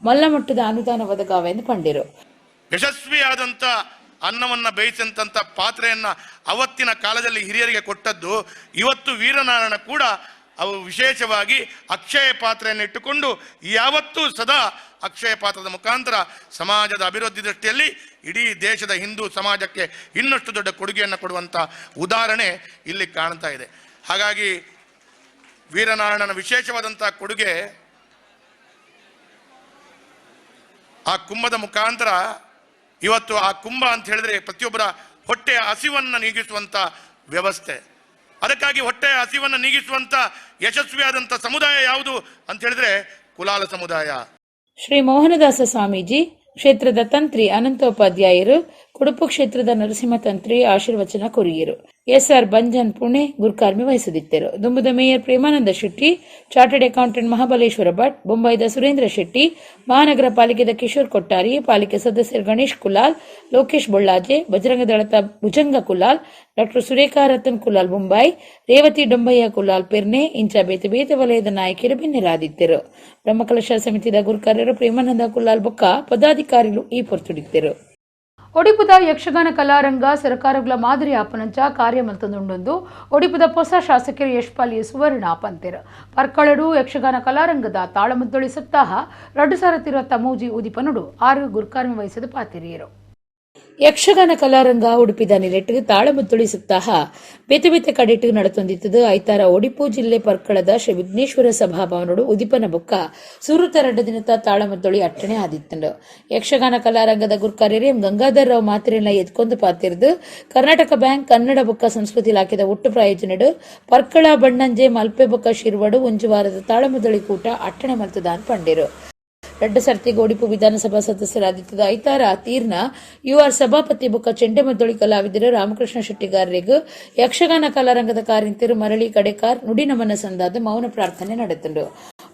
ಮಲ್ಲ ಮಟ್ಟದ ಅನುದಾನ ಒದಗಾವೆಂದು ಪಂಡಿರು. ಯಶಸ್ವಿಯಾದಂಥ ಅನ್ನವನ್ನು ಬೇಯಿಸಿದಂಥ ಪಾತ್ರೆಯನ್ನು ಅವತ್ತಿನ ಕಾಲದಲ್ಲಿ ಹಿರಿಯರಿಗೆ ಕೊಟ್ಟದ್ದು. ಇವತ್ತು ವೀರನಾರಾಯಣ ಕೂಡ ಅವು ವಿಶೇಷವಾಗಿ ಅಕ್ಷಯ ಪಾತ್ರೆಯನ್ನು ಇಟ್ಟುಕೊಂಡು ಯಾವತ್ತೂ ಸದಾ ಅಕ್ಷಯ ಪಾತ್ರದ ಮುಖಾಂತರ ಸಮಾಜದ ಅಭಿವೃದ್ಧಿ ದೃಷ್ಟಿಯಲ್ಲಿ ಇಡೀ ದೇಶದ ಹಿಂದೂ ಸಮಾಜಕ್ಕೆ ಇನ್ನಷ್ಟು ದೊಡ್ಡ ಕೊಡುಗೆಯನ್ನು ಕೊಡುವಂಥ ಉದಾಹರಣೆ ಇಲ್ಲಿ ಕಾಣ್ತಾ ಇದೆ. ಹಾಗಾಗಿ ವೀರನಾರಾಯಣನ ವಿಶೇಷವಾದಂಥ ಕೊಡುಗೆ ಆ ಕುಂಭದ ಮುಖಾಂತರ ಇವತ್ತು ಆ ಕುಂಭ ಅಂತ ಹೇಳಿದ್ರೆ ಪ್ರತಿಯೊಬ್ಬರ ಹೊಟ್ಟೆಯ ಹಸಿವನ್ನು ನೀಗಿಸುವಂಥ ವ್ಯವಸ್ಥೆ. ಅದಕ್ಕಾಗಿ ಹೊಟ್ಟೆಯ ಹಸಿವನ್ನು ನೀಗಿಸುವಂಥ ಯಶಸ್ವಿಯಾದಂಥ ಸಮುದಾಯ ಯಾವುದು ಅಂತ ಹೇಳಿದ್ರೆ ಕುಲಾಲ ಸಮುದಾಯ. ಶ್ರೀ ಮೋಹನದಾಸ ಸ್ವಾಮೀಜಿ, ಕ್ಷೇತ್ರದ ತಂತ್ರಿ ಅನಂತೋಪಾಧ್ಯಾಯರು, ಕುಡುಪು ಕ್ಷೇತ್ರದ ನರಸಿಂಹ ತಂತ್ರಿ ಆಶೀರ್ವಚನ ಕೊರಿಯರು. ಎಸ್ಆರ್ ಬಂಜನ್ ಪುಣೆ ಗುರುಕಾರ್ಮಿ ವಹಿಸದಿದ್ದರು. ದುಂಬುದ mayor Premananda Shetty, chartered accountant Mahabaleshwara Bhat, ಬೊಂಬಾಯಿದ ಸುರೇಂದ್ರ ಶೆಟ್ಟಿ, ಮಹಾನಗರ ಪಾಲಿಕೆದ ಕಿಶೋರ್ ಕೊಟ್ಟಾರಿ, ಪಾಲಿಕೆ ಸದಸ್ಯರು ಗಣೇಶ್ ಕುಲಾಲ್, ಲೋಕೇಶ್ ಬೊಳ್ಳಾಜೆ, ಬಜರಂಗ ದಳದ ಭುಜಂಗ ಕುಲಾಲ್, ಡಾಕ್ಟರ್ ಸುರೇಖಾ ರತನ್ ಕುಲಾಲ್ ಮುಂಬೈ, ರೇವತಿ ಡೊಂಬಯ್ಯ ಕುಲಾಲ್ ಪೆರ್ನೆ ಇಂಚ ಬೇತೆ ಬೇತೆ ವಲಯದ ನಾಯಕರು ಬೆನ್ನೆರಾದಿದ್ದರು. ಬ್ರಹ್ಮಕಲಶ ಸಮಿತಿದ ಗುರುಕಾರ್ಯರು ಪ್ರೇಮಾನಂದ ಕುಲಾಲ್ ಬೊಕ್ಕ ಪದಾಧಿಕಾರಿಗಳು ಈ ಪೊರ್ತುಡಿದ್ದರು. ಒಡಿಪುದ ಯಕ್ಷಗಾನ ಕಲಾರಂಗ ಸರಕಾರಗಳ ಮಾದರಿ ಆಪನಂಚ ಕಾರ್ಯಮಲ್ತೊಂದುಂಡು ಒಡಿಪುದ ಹೊಸ ಶಾಸಕರು ಯಶ್ಪಾಲಿ ಸುವರ್ಣ ಪಂತೆರ್ ಪರ್ಕಳಡು ಯಕ್ಷಗಾನ ಕಲಾರಂಗದ ತಾಳಮದ್ದೊಳಿ ಸಪ್ತಾಹ 2023 ಮೂಜಿ ಉದಿಪನುಡು 6 ಗುರುಕಾರ್ಮಿ ವಹಿಸದ ಪಾತಿರಿಯರು. ಯಕ್ಷಗಾನ ಕಲಾರಂಗ ಉಡುಪಿದ ನಿಲೆಟ್ಟು ತಾಳಮದ್ದೊಳಿ ಸಪ್ತಾಹ ಬೇತೆ ಬೇತೆ ಕಡೆಟ್ಟು ನಡತೊಂದಿತ್ತದು. ಐತಾರ ಒಡಿಪು ಜಿಲ್ಲೆ ಪರ್ಕಳದ ಶ್ರೀ ವಿಘ್ನೇಶ್ವರ ಸಭಾಭವನಡು ಉದಿಪನ ಬೊಕ್ಕ ಸೂರುತ 2 ದಿನದ ತಾಳಮದ್ದೊಳಿ ಅಟ್ಟಣೆ ಆದಿತ್ತಂಡು. ಯಕ್ಷಗಾನ ಕಲಾರಂಗದ ಗುರುಕಾರ್ಯರು ಎಂ ಗಂಗಾಧರ್ ರಾವ್ ಮಾತ್ರೆನ ಎದ್ಕೊಂಡು ಪಾತಿರ್ದು ಕರ್ನಾಟಕ ಬ್ಯಾಂಕ್ ಕನ್ನಡ ಬೊಕ್ಕ ಸಂಸ್ಕೃತಿ ಇಲಾಖೆದ ಒಟ್ಟು ಪ್ರಾಯೋಜನೆಡು ಪರ್ಕಳ ಬಣ್ಣಂಜೆ ಮಲ್ಪೆ ಬೊಕ್ಕ ಶಿರ್ವಡು ಒಂಜು ವಾರದ ತಾಳಮದ್ದೊಳಿ ಕೂಟ ಅಟ್ಟಣೆ ಮಲ್ತದ ಪಂಡಿರು. 2 ಸರ್ತಿಗೆ ಒಡಿಪು ವಿಧಾನಸಭಾ ಸದಸ್ಯರಾದಿತ್ತದ ಐತಾರ ತೀರ್ನ ಯುಆರ್ ಸಭಾಪತಿ ಬೊಕ್ಕ ಚೆಂಡೆಮದ್ದೊಳಿ ಕಲಾವಿದರು ರಾಮಕೃಷ್ಣ ಶೆಟ್ಟಿಗಾರರಿಗೂ ಯಕ್ಷಗಾನ ಕಲಾರಂಗದ ಕಾರ್ಯಂತರು ಮರಳಿ ಕಡೆಕಾರ್ ನುಡಿ ನಮನ ಸಂದಾದ ಮೌನ ಪ್ರಾರ್ಥನೆ ನಡೆತಂಡು.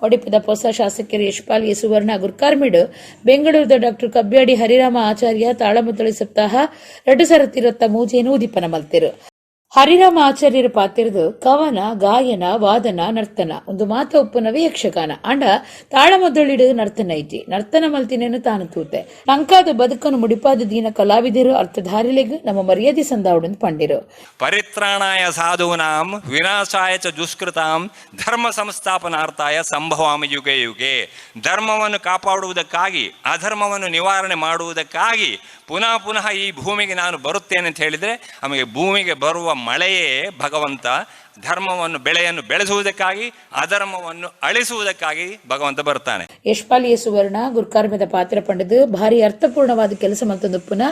ಒಡಿಪುದ ಹೊಸ ಶಾಸಕರು ಯಶ್ಪಾಲಿ ಸುವರ್ಣ ಗುರುಕಾರ್ಮಿಡು ಬೆಂಗಳೂರದ ಡಾಕ್ಟರ್ ಕಬ್ಬ್ಯಾಡಿ ಹರಿರಾಮ ಆಚಾರ್ಯ ತಾಳಮದ್ದೊಳಿ ಸಪ್ತಾಹ 2023 ಉದಿಪನ ಮಲ್ತಿರು. ಹರಿರಾಮ ಆಚಾರ್ಯರ ಪಾತಿರದು ಕವನ, ಗಾಯನ, ವಾದನ, ನರ್ತನ ಒಂದು ಮಾತ ಉಪ್ಪುನವೇ ಯಕ್ಷಗಾನ ಅಂಡ ತಾಳಮದ್ದೊಳಿಡು ನರ್ತನ ಐತಿ ನರ್ತನ ಮಲ್ತಿನೇನು ತಾನು ತೂತೆ ಲಂಕಾದ ಬದುಕನ್ನು ಮುಡಿಪಾದ ದೀನ ಕಲಾವಿದರು ಅರ್ಥಧಾರಿಲೆಗೂ ನಮ್ಮ ಮರ್ಯಾದೆ ಸಂದಾವುಡನ್ನು ಪಂಡಿರು. ಪರಿತ್ರಾಣಾಯ ಸಾಧೂನಾಂ ವಿನಾಶಾಯ ಚ ದುಷ್ಕೃತಾಂ ಧರ್ಮ ಸಂಸ್ಥಾಪನಾರ್ಥಾಯ ಸಂಭವಾಮಿ ಯುಗೆ ಯುಗೆ. ಧರ್ಮವನ್ನು ಕಾಪಾಡುವುದಕ್ಕಾಗಿ ಅಧರ್ಮವನ್ನು ನಿವಾರಣೆ ಮಾಡುವುದಕ್ಕಾಗಿ ಪುನಃ ಪುನಃ ಈ ಭೂಮಿಗೆ ನಾನು ಬರುತ್ತೇನೆ ಅಂತ ಹೇಳಿದರೆ ನಮಗೆ ಭೂಮಿಗೆ ಬರುವ ಮಳೆಯೇ ಭಗವಂತ. ಧರ್ಮವನ್ನು ಬೆಳೆಯನ್ನು ಬೆಳೆಸುವುದಕ್ಕಾಗಿ ಅಧರ್ಮವನ್ನು ಅಳಿಸುವುದಕ್ಕಾಗಿ ಭಗವಂತ ಬರ್ತಾನೆ. ಯಶ್ಪಾಲಿಯ ಸುವರ್ಣ ಗುರುಕಾರ್ಮದ ಪಾತ್ರ ಪಂಡದು ಭಾರಿ ಅರ್ಥಪೂರ್ಣವಾದ ಕೆಲಸ ಮಲ್ತೊಂದುಪ್ಪುನ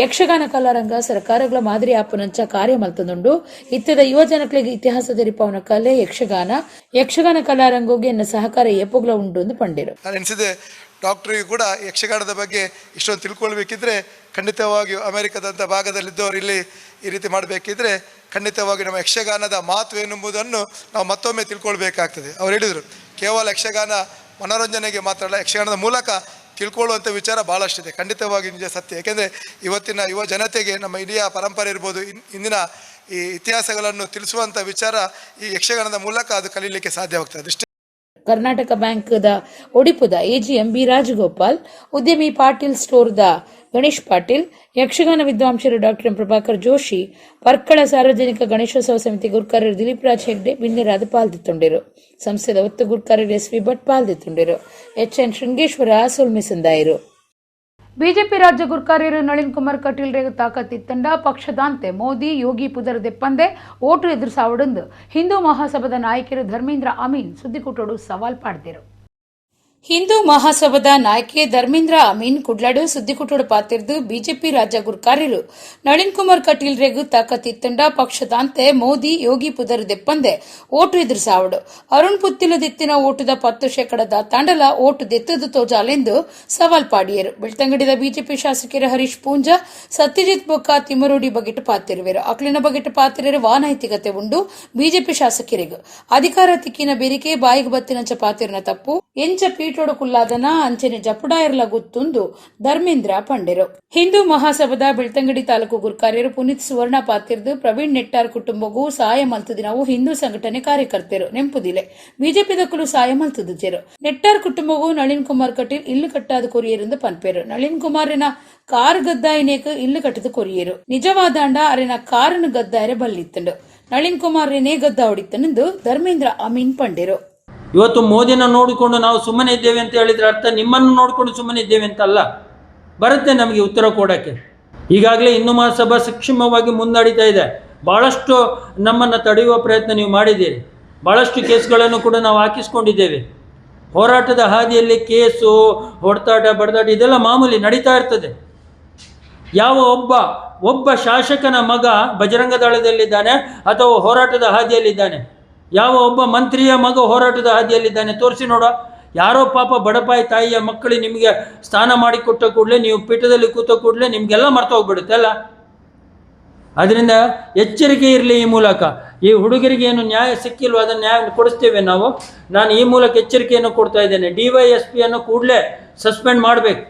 ಯಕ್ಷಗಾನ ಕಲಾರಂಗ ಸರ್ಕಾರಗಳ ಮಾದರಿ ಆಪನಂಚ ಕಾರ್ಯ ಮಲ್ತೊಂದುಂಡು ಇತ್ತದ ಯುವ ಜನಗಳಿಗೆ ಇತಿಹಾಸದ ರಿಪವನ ಕಲೆ ಯಕ್ಷಗಾನ ಕಲಾರಂಗೋಗೆ ಎನ್ನ ಸಹಕಾರ ಏಪೋಗ್ಲ ಉಂಡು ಎಂದು ಪಂಡಿರು. ಡಾಕ್ಟ್ರಿಗೂ ಕೂಡ ಯಕ್ಷಗಾನದ ಬಗ್ಗೆ ಇಷ್ಟೊಂದು ತಿಳ್ಕೊಳ್ಬೇಕಿದ್ರೆ ಖಂಡಿತವಾಗಿಯೂ ಅಮೆರಿಕದಂಥ ಭಾಗದಲ್ಲಿದ್ದವರು ಇಲ್ಲಿ ಈ ರೀತಿ ಮಾಡಬೇಕಿದ್ರೆ ಖಂಡಿತವಾಗಿ ನಮ್ಮ ಯಕ್ಷಗಾನದ ಮಹತ್ವ ಏನೆಂಬುದನ್ನು ನಾವು ಮತ್ತೊಮ್ಮೆ ತಿಳ್ಕೊಳ್ಬೇಕಾಗ್ತದೆ. ಅವ್ರು ಹೇಳಿದರು ಕೇವಲ ಯಕ್ಷಗಾನ ಮನೋರಂಜನೆಗೆ ಮಾತ್ರ ಅಲ್ಲ, ಯಕ್ಷಗಾನದ ಮೂಲಕ ತಿಳ್ಕೊಳ್ಳುವಂಥ ವಿಚಾರ ಭಾಳಷ್ಟಿದೆ. ಖಂಡಿತವಾಗಿ ನಿಜ ಸತ್ಯ. ಏಕೆಂದರೆ ಇವತ್ತಿನ ಯುವ ಜನತೆಗೆ ನಮ್ಮ ಇಡೀ ಪರಂಪರೆ ಇರ್ಬೋದು, ಇಂದಿನ ಈ ಇತಿಹಾಸಗಳನ್ನು ತಿಳಿಸುವಂಥ ವಿಚಾರ ಈ ಯಕ್ಷಗಾನದ ಮೂಲಕ ಅದು ಕಲೀಲಿಕ್ಕೆ ಸಾಧ್ಯವಾಗ್ತದೆ. ಕರ್ನಾಟಕ ಬ್ಯಾಂಕ್ದ ಒಡಿಪುದ ಎಜಿಎಂ ಬಿ ರಾಜಗೋಪಾಲ್, ಉದ್ಯಮಿ ಪಾಟೀಲ್ ಸ್ಟೋರ್ದ ಗಣೇಶ್ ಪಾಟೀಲ್, ಯಕ್ಷಗಾನ ವಿದ್ವಾಂಸರು ಡಾಕ್ಟರ್ ಎಂ ಪ್ರಭಾಕರ್ ಜೋಶಿ, ಪರ್ಕಳ ಸಾರ್ವಜನಿಕ ಗಣೇಶೋತ್ಸವ ಸಮಿತಿ ಗುರುಕಾರ್ಯರು ದಿಲೀಪ್ ರಾಜ್ ಹೆಗ್ಡೆ ಬಿನ್ನೆರಾದ ಪಾಲ್ದಿತ್ತುಂಡಿರು. ಸಂಸ್ಥೆದ ಒತ್ತು ಗುರುಕಾರ್ಯರು ಎಸ್ ವಿ ಭಟ್ ಪಾಲ್ದಿತ್ತುಂಡಿರು. ಎನ್ ಶೃಂಗೇಶ್ವರ ಸೋಲ್ಮಿಸಂದಾಯರು. ಬಿಜೆಪಿ ರಾಜ್ಯ ಗುರುಕಾರ್ಯರು ನಳಿನ್ ಕುಮಾರ್ ಕಟೀಲ್ ರೇಗು ತಾಕತ್ತಿತ್ತಂಡ ಪಕ್ಷದಾಂತೆ ಮೋದಿ ಯೋಗಿ ಪುದರ್ ದೆಪ್ಪಂದೆ ಓಟು ಎದುರಿಸಾವಡಂದು ಹಿಂದೂ ಮಹಾಸಭಾದ ನಾಯಕರು ಧರ್ಮೇಂದ್ರ ಅಮೀನ್ ಸುದ್ದಿಕೂಟೋಡು ಸವಾಲ್ ಪಾಡ್ದಿರು. ಹಿಂದೂ ಮಹಾಸಭಾದ ನಾಯಕಿ ಧರ್ಮೇಂದ್ರ ಅಮೀನ್ ಕುಡ್ಲಾಡು ಸುದ್ದಿಕೂಟೋಡು ಪಾತಿರ್ದು ಬಿಜೆಪಿ ರಾಜ್ಯ ಗುರುಕಾರ್ಯರು ನಳಿನ್ ಕುಮಾರ್ ಕಟೀಲ್ ರೇಗು ತಾಕತ್ತಿತ್ತಂಡ ಪಕ್ಷದಾಂತೆ ಮೋದಿ ಯೋಗಿ ಪುದರ್ ದೆಪ್ಪಂದೆ ಓಟು ಎದುರಿಸಾವಡು ಅರುಣ್ ಪುತ್ತಿಲದಿತ್ತಿನ ಓಟುದ 10% ತಾಂಡಲ ಓಟು ದೆತ್ತದು ತೋಜಾಲೆಂದು ಸವಾಲ್ ಪಾಡಿಯರು. ಬೆಳ್ತಂಗಡಿದ ಬಿಜೆಪಿ ಶಾಸಕರು ಹರೀಶ್ ಪೂಂಜಾ, ಸತ್ಯಜಿತ್ ಬೊಕ್ಕ ತಿಮ್ಮರೋಡಿ ಬಗೆಟ್ ಪಾತಿರುವರು. ಅಕ್ಲಿನ ಬಗೆಟ್ ಪಾತಿರರು ವಾನೈತಿಕತೆ ಉಂಡು ಬಿಜೆಪಿ ಶಾಸಕರಿಗೂ ಅಧಿಕಾರ ತಿಕ್ಕಿನ ಬೇರಿಕೆ ಬಾಯಿಗೆ ಬತ್ತಿನಂಚ ಪಾತಿರನ ತಪ್ಪು ಎಂಚ ಪೀಠ ಪೀಟೋಡು ಕುಲ್ಲಾದನ ಅಂಚನೆ ಜಪುಡಾಯರ್ಲ ಗೊತ್ತುಂದು ಧರ್ಮೇಂದ್ರ ಪಂಡೆರು. ಹಿಂದೂ ಮಹಾಸಭಾದ ಬೆಳ್ತಂಗಡಿ ತಾಲೂಕು ಗುರ್ಕಾರ್ಯರು ಪುನೀತ್ ಸುವರ್ಣ ಪಾತಿರ್ದು ಪ್ರವೀಣ್ ನೆಟ್ಟಾರ್ ಕುಟುಂಬಗೂ ಸಹಾಯ ಮಲ್ತದಿನವು ಹಿಂದೂ ಸಂಘಟನೆ ಕಾರ್ಯಕರ್ತರು ನೆಂಪುದಿಲೆ ಬಿಜೆಪಿ ದಕ್ಕಲು ಸಹಾಯ ಮಲ್ತದಿರು. ನೆಟ್ಟಾರ್ ಕುಟುಂಬಗೂ ನಳಿನ್ ಕುಮಾರ್ ಕಟೀಲ್ ಇಲ್ಲು ಕಟ್ಟಾದ ಕೊರಿಯರಿಂದ ಪನ್ಪೇರು. ನಳಿನ್ ಕುಮಾರಿನ ಕಾರ್ ಗದ್ದಾಯನೇಕ ಇಲ್ಲು ಕಟ್ಟದ ಕೊರಿಯರು ನಿಜವಾದಾಂಡ ಅರೆನ ಕಾರನ ಗದ್ದಾಯರೆ ಬಲ್ಲಿತ್ತಂಡು. ನಳಿನ್ ಕುಮಾರ್ನೇ ಗದ್ದ ಹೊಡಿತನೆಂದು ಧರ್ಮೇಂದ್ರ ಅಮೀನ್ ಪಂಡೆರು. ಇವತ್ತು ಮೋದಿನ ನೋಡಿಕೊಂಡು ನಾವು ಸುಮ್ಮನೆ ಇದ್ದೇವೆ ಅಂತ ಹೇಳಿದ್ರೆ ಅರ್ಥ ನಿಮ್ಮನ್ನು ನೋಡಿಕೊಂಡು ಸುಮ್ಮನೆ ಇದ್ದೇವೆ ಅಂತಲ್ಲ, ಬರುತ್ತೆ ನಮಗೆ ಉತ್ತರ ಕೊಡೋಕ್ಕೆ. ಈಗಾಗಲೇ ಹಿಂದೂ ಮಹಾಸಭಾ ಸೂಕ್ಷ್ಮವಾಗಿ ಮುನ್ನಡೀತಾ ಇದೆ. ಭಾಳಷ್ಟು ನಮ್ಮನ್ನು ತಡೆಯುವ ಪ್ರಯತ್ನ ನೀವು ಮಾಡಿದ್ದೀರಿ. ಭಾಳಷ್ಟು ಕೇಸ್ಗಳನ್ನು ಕೂಡ ನಾವು ಹಾಕಿಸ್ಕೊಂಡಿದ್ದೇವೆ. ಹೋರಾಟದ ಹಾದಿಯಲ್ಲಿ ಕೇಸು, ಹೊಡೆದಾಟ, ಬಡದಾಟ ಇದೆಲ್ಲ ಮಾಮೂಲಿ ನಡೀತಾ ಇರ್ತದೆ. ಯಾವ ಒಬ್ಬ ಶಾಸಕನ ಮಗ ಬಜರಂಗ ದಳದಲ್ಲಿದ್ದಾನೆ ಅಥವಾ ಹೋರಾಟದ ಹಾದಿಯಲ್ಲಿದ್ದಾನೆ? ಯಾವ ಒಬ್ಬ ಮಂತ್ರಿಯ ಮಗ ಹೋರಾಟದ ಹಾದಿಯಲ್ಲಿದ್ದಾನೆ? ತೋರಿಸಿ ನೋಡ. ಯಾರೋ ಪಾಪ ಬಡಪಾಯಿ ತಾಯಿಯ ಮಕ್ಕಳು ನಿಮಗೆ ಸ್ನಾನ ಮಾಡಿಕೊಟ್ಟ ಕೂಡಲೇ, ನೀವು ಪೀಠದಲ್ಲಿ ಕೂತ ಕೂಡಲೇ ನಿಮಗೆಲ್ಲ ಮರ್ತೋಗ್ಬಿಡುತ್ತೆ ಅಲ್ಲ. ಅದರಿಂದ ಎಚ್ಚರಿಕೆ ಇರಲಿ. ಈ ಮೂಲಕ ಈ ಹುಡುಗರಿಗೆ ಏನು ನ್ಯಾಯ ಸಿಕ್ಕಿಲ್ವೋ ಅದನ್ನು ನ್ಯಾಯ ಕೊಡಿಸ್ತೇವೆ ನಾವು. ನಾನು ಈ ಮೂಲಕ ಎಚ್ಚರಿಕೆಯನ್ನು ಕೊಡ್ತಾ ಇದ್ದೇನೆ. DYSPಯನ್ನು ಕೂಡಲೇ ಸಸ್ಪೆಂಡ್ ಮಾಡಬೇಕು.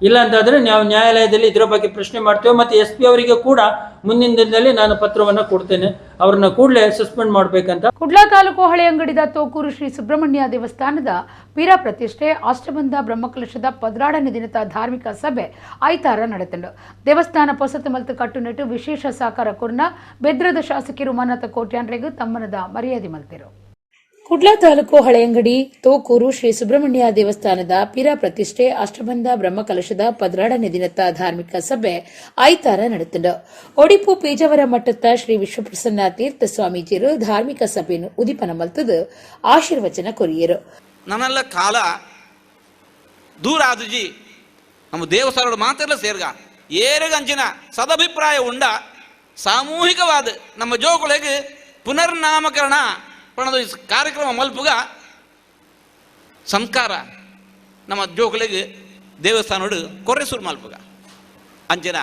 ಇಲ್ಲ ಅಂತಾದರೆ ನಾವು ನ್ಯಾಯಾಲಯದಲ್ಲಿ ಇದರ ಬಗ್ಗೆ ಪ್ರಶ್ನೆ ಮಾಡ್ತೇವೆ. ಮತ್ತು SP ಅವರಿಗೆ ಕೂಡ ಮುಂದಿನ ದಿನದಲ್ಲಿ ನಾನು ಪತ್ರವನ್ನು ಕೊಡ್ತೇನೆ, ಅವ್ರನ್ನ ಕೂಡಲೇ ಸಸ್ಪೆಂಡ್ ಮಾಡಬೇಕಂತ. ಕುಡ್ಲಾ ತಾಲೂಕು ಹಳೆಯಂಗಡಿದ ತೋಕೂರು ಶ್ರೀ ಸುಬ್ರಹ್ಮಣ್ಯ ದೇವಸ್ಥಾನದ ಪೀರ ಪ್ರತಿಷ್ಠೆ ಅಷ್ಟಬಂಧ ಬ್ರಹ್ಮಕಲಶದ 14ನೇ ದಿನದ ಧಾರ್ಮಿಕ ಸಭೆ ಐತಾರ ನಡೆತಂಡು. ದೇವಸ್ಥಾನ ಪೊಸತು ಮಲ್ತು ಕಟ್ಟುನಿಟ್ಟು ವಿಶೇಷ ಸಹಕಾರ ಕೊರ್ನ ಬೆದ್ರದ ಶಾಸಕರು ಮನ್ನತ ಕೋಟ್ಯಾನ್ರೆಗೂ ತಮ್ಮನದ ಮರ್ಯಾದೆ ಮಲ್ತಿರು. ಕುಡ್ಲಾ ತಾಲೂಕು ಹಳೆಯಂಗಡಿ ತೋಕೂರು ಶ್ರೀ ಸುಬ್ರಹ್ಮಣ್ಯ ದೇವಸ್ಥಾನದ ಪೀರ ಪ್ರತಿಷ್ಠೆ ಅಷ್ಟಬಂಧ ಬ್ರಹ್ಮಕಲಶದ 14ನೇ ದಿನದ ಧಾರ್ಮಿಕ ಸಭೆ ಐತಾರ ನಡೆತಂಡು. ಒಡಿಪು ಪೇಜಾವರ ಮಠದ ಶ್ರೀ ವಿಶ್ವಪ್ರಸನ್ನ ತೀರ್ಥ ಸ್ವಾಮೀಜಿಯರು ಧಾರ್ಮಿಕ ಸಭೆಯನ್ನು ಉದಿಪನ ಮಲ್ತದು ಆಶೀರ್ವಚನ ಕೊರಿಯರು. ನನ್ನೆಲ್ಲ ಕಾಲ ದೂರ ಆದುಜಿ ನಮ್ಮ ದೇವಸ್ಥಾನಗಳು ಮಾತೆಲ್ಲ ಸೇರ್ಗ ಏರಗಂಚಿನ ಸದಭಿಪ್ರಾಯ ಉಂಡ ಸಾಮೂಹಿಕವಾದ ನಮ್ಮ ಜೋಗುಳಿಗೆ ಪುನರ್ನಾಮಕರಣ ಪಣದ ಕಾರ್ಯಕ್ರಮ ಮಲ್ಪುಗ ಸಂಸ್ಕಾರ ನಮ್ಮ ಜೋಗುಳಿಗೆ ದೇವಸ್ಥಾನಗಳು ಕೊರೆಸೂರು ಮಲ್ಪುಗ ಅಂಚಿನ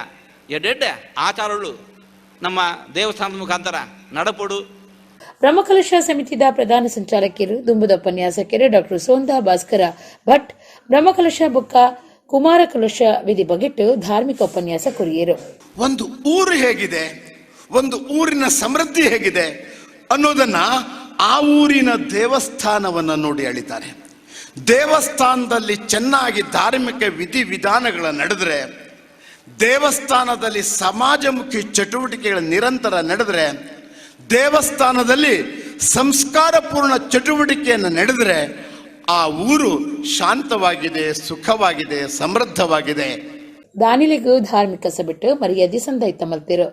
ಎಡ್ಡೆಡ್ಡೆ ಆಚಾರಗಳು ನಮ್ಮ ದೇವಸ್ಥಾನದ ಮುಖಾಂತರ ನಡಪಡು. ಬ್ರಹ್ಮಕಲಶ ಸಮಿತಿದ ಪ್ರಧಾನ ಸಂಚಾಲಕಿಯರು ದುಂಬದ ಉಪನ್ಯಾಸಕರು ಡಾಕ್ಟರ್ ಸೋಂದಾ ಭಾಸ್ಕರ ಭಟ್ ಬ್ರಹ್ಮಕಲಶ ಬೊಕ್ಕ ಕುಮಾರ ಕಲಶ ವಿಧಿ ಬಗೆಟ್ಟು ಧಾರ್ಮಿಕ ಉಪನ್ಯಾಸ ಕೊರಿಯರು. ಒಂದು ಊರು ಹೇಗಿದೆ, ಒಂದು ಊರಿನ ಸಮೃದ್ಧಿ ಹೇಗಿದೆ ಅನ್ನೋದನ್ನ ಆ ಊರಿನ ದೇವಸ್ಥಾನವನ್ನು ನೋಡಿ ಅಳಿತಾರೆ. ದೇವಸ್ಥಾನದಲ್ಲಿ ಚೆನ್ನಾಗಿ ಧಾರ್ಮಿಕ ವಿಧಿವಿಧಾನಗಳ ನಡೆದ್ರೆ, ದೇವಸ್ಥಾನದಲ್ಲಿ ಸಮಾಜಮುಖಿ ಚಟುವಟಿಕೆಗಳ ನಿರಂತರ ನಡೆದ್ರೆ, ದೇವಸ್ಥಾನದಲ್ಲಿ ಸಂಸ್ಕಾರಪೂರ್ಣ ಚಟುವಟಿಕೆಯನ್ನು ನಡೆದರೆ ಆ ಊರು ಶಾಂತವಾಗಿದೆ, ಸುಖವಾಗಿದೆ, ಸಮೃದ್ಧವಾಗಿದೆ. ದಾನಿಲಿಗೂ ಧಾರ್ಮಿಕ ಸಭೆಟ್ಟು ಮರ್ಯಾದೆ ಸಂದಾಯಿತ ಮಲ್ತಿರು.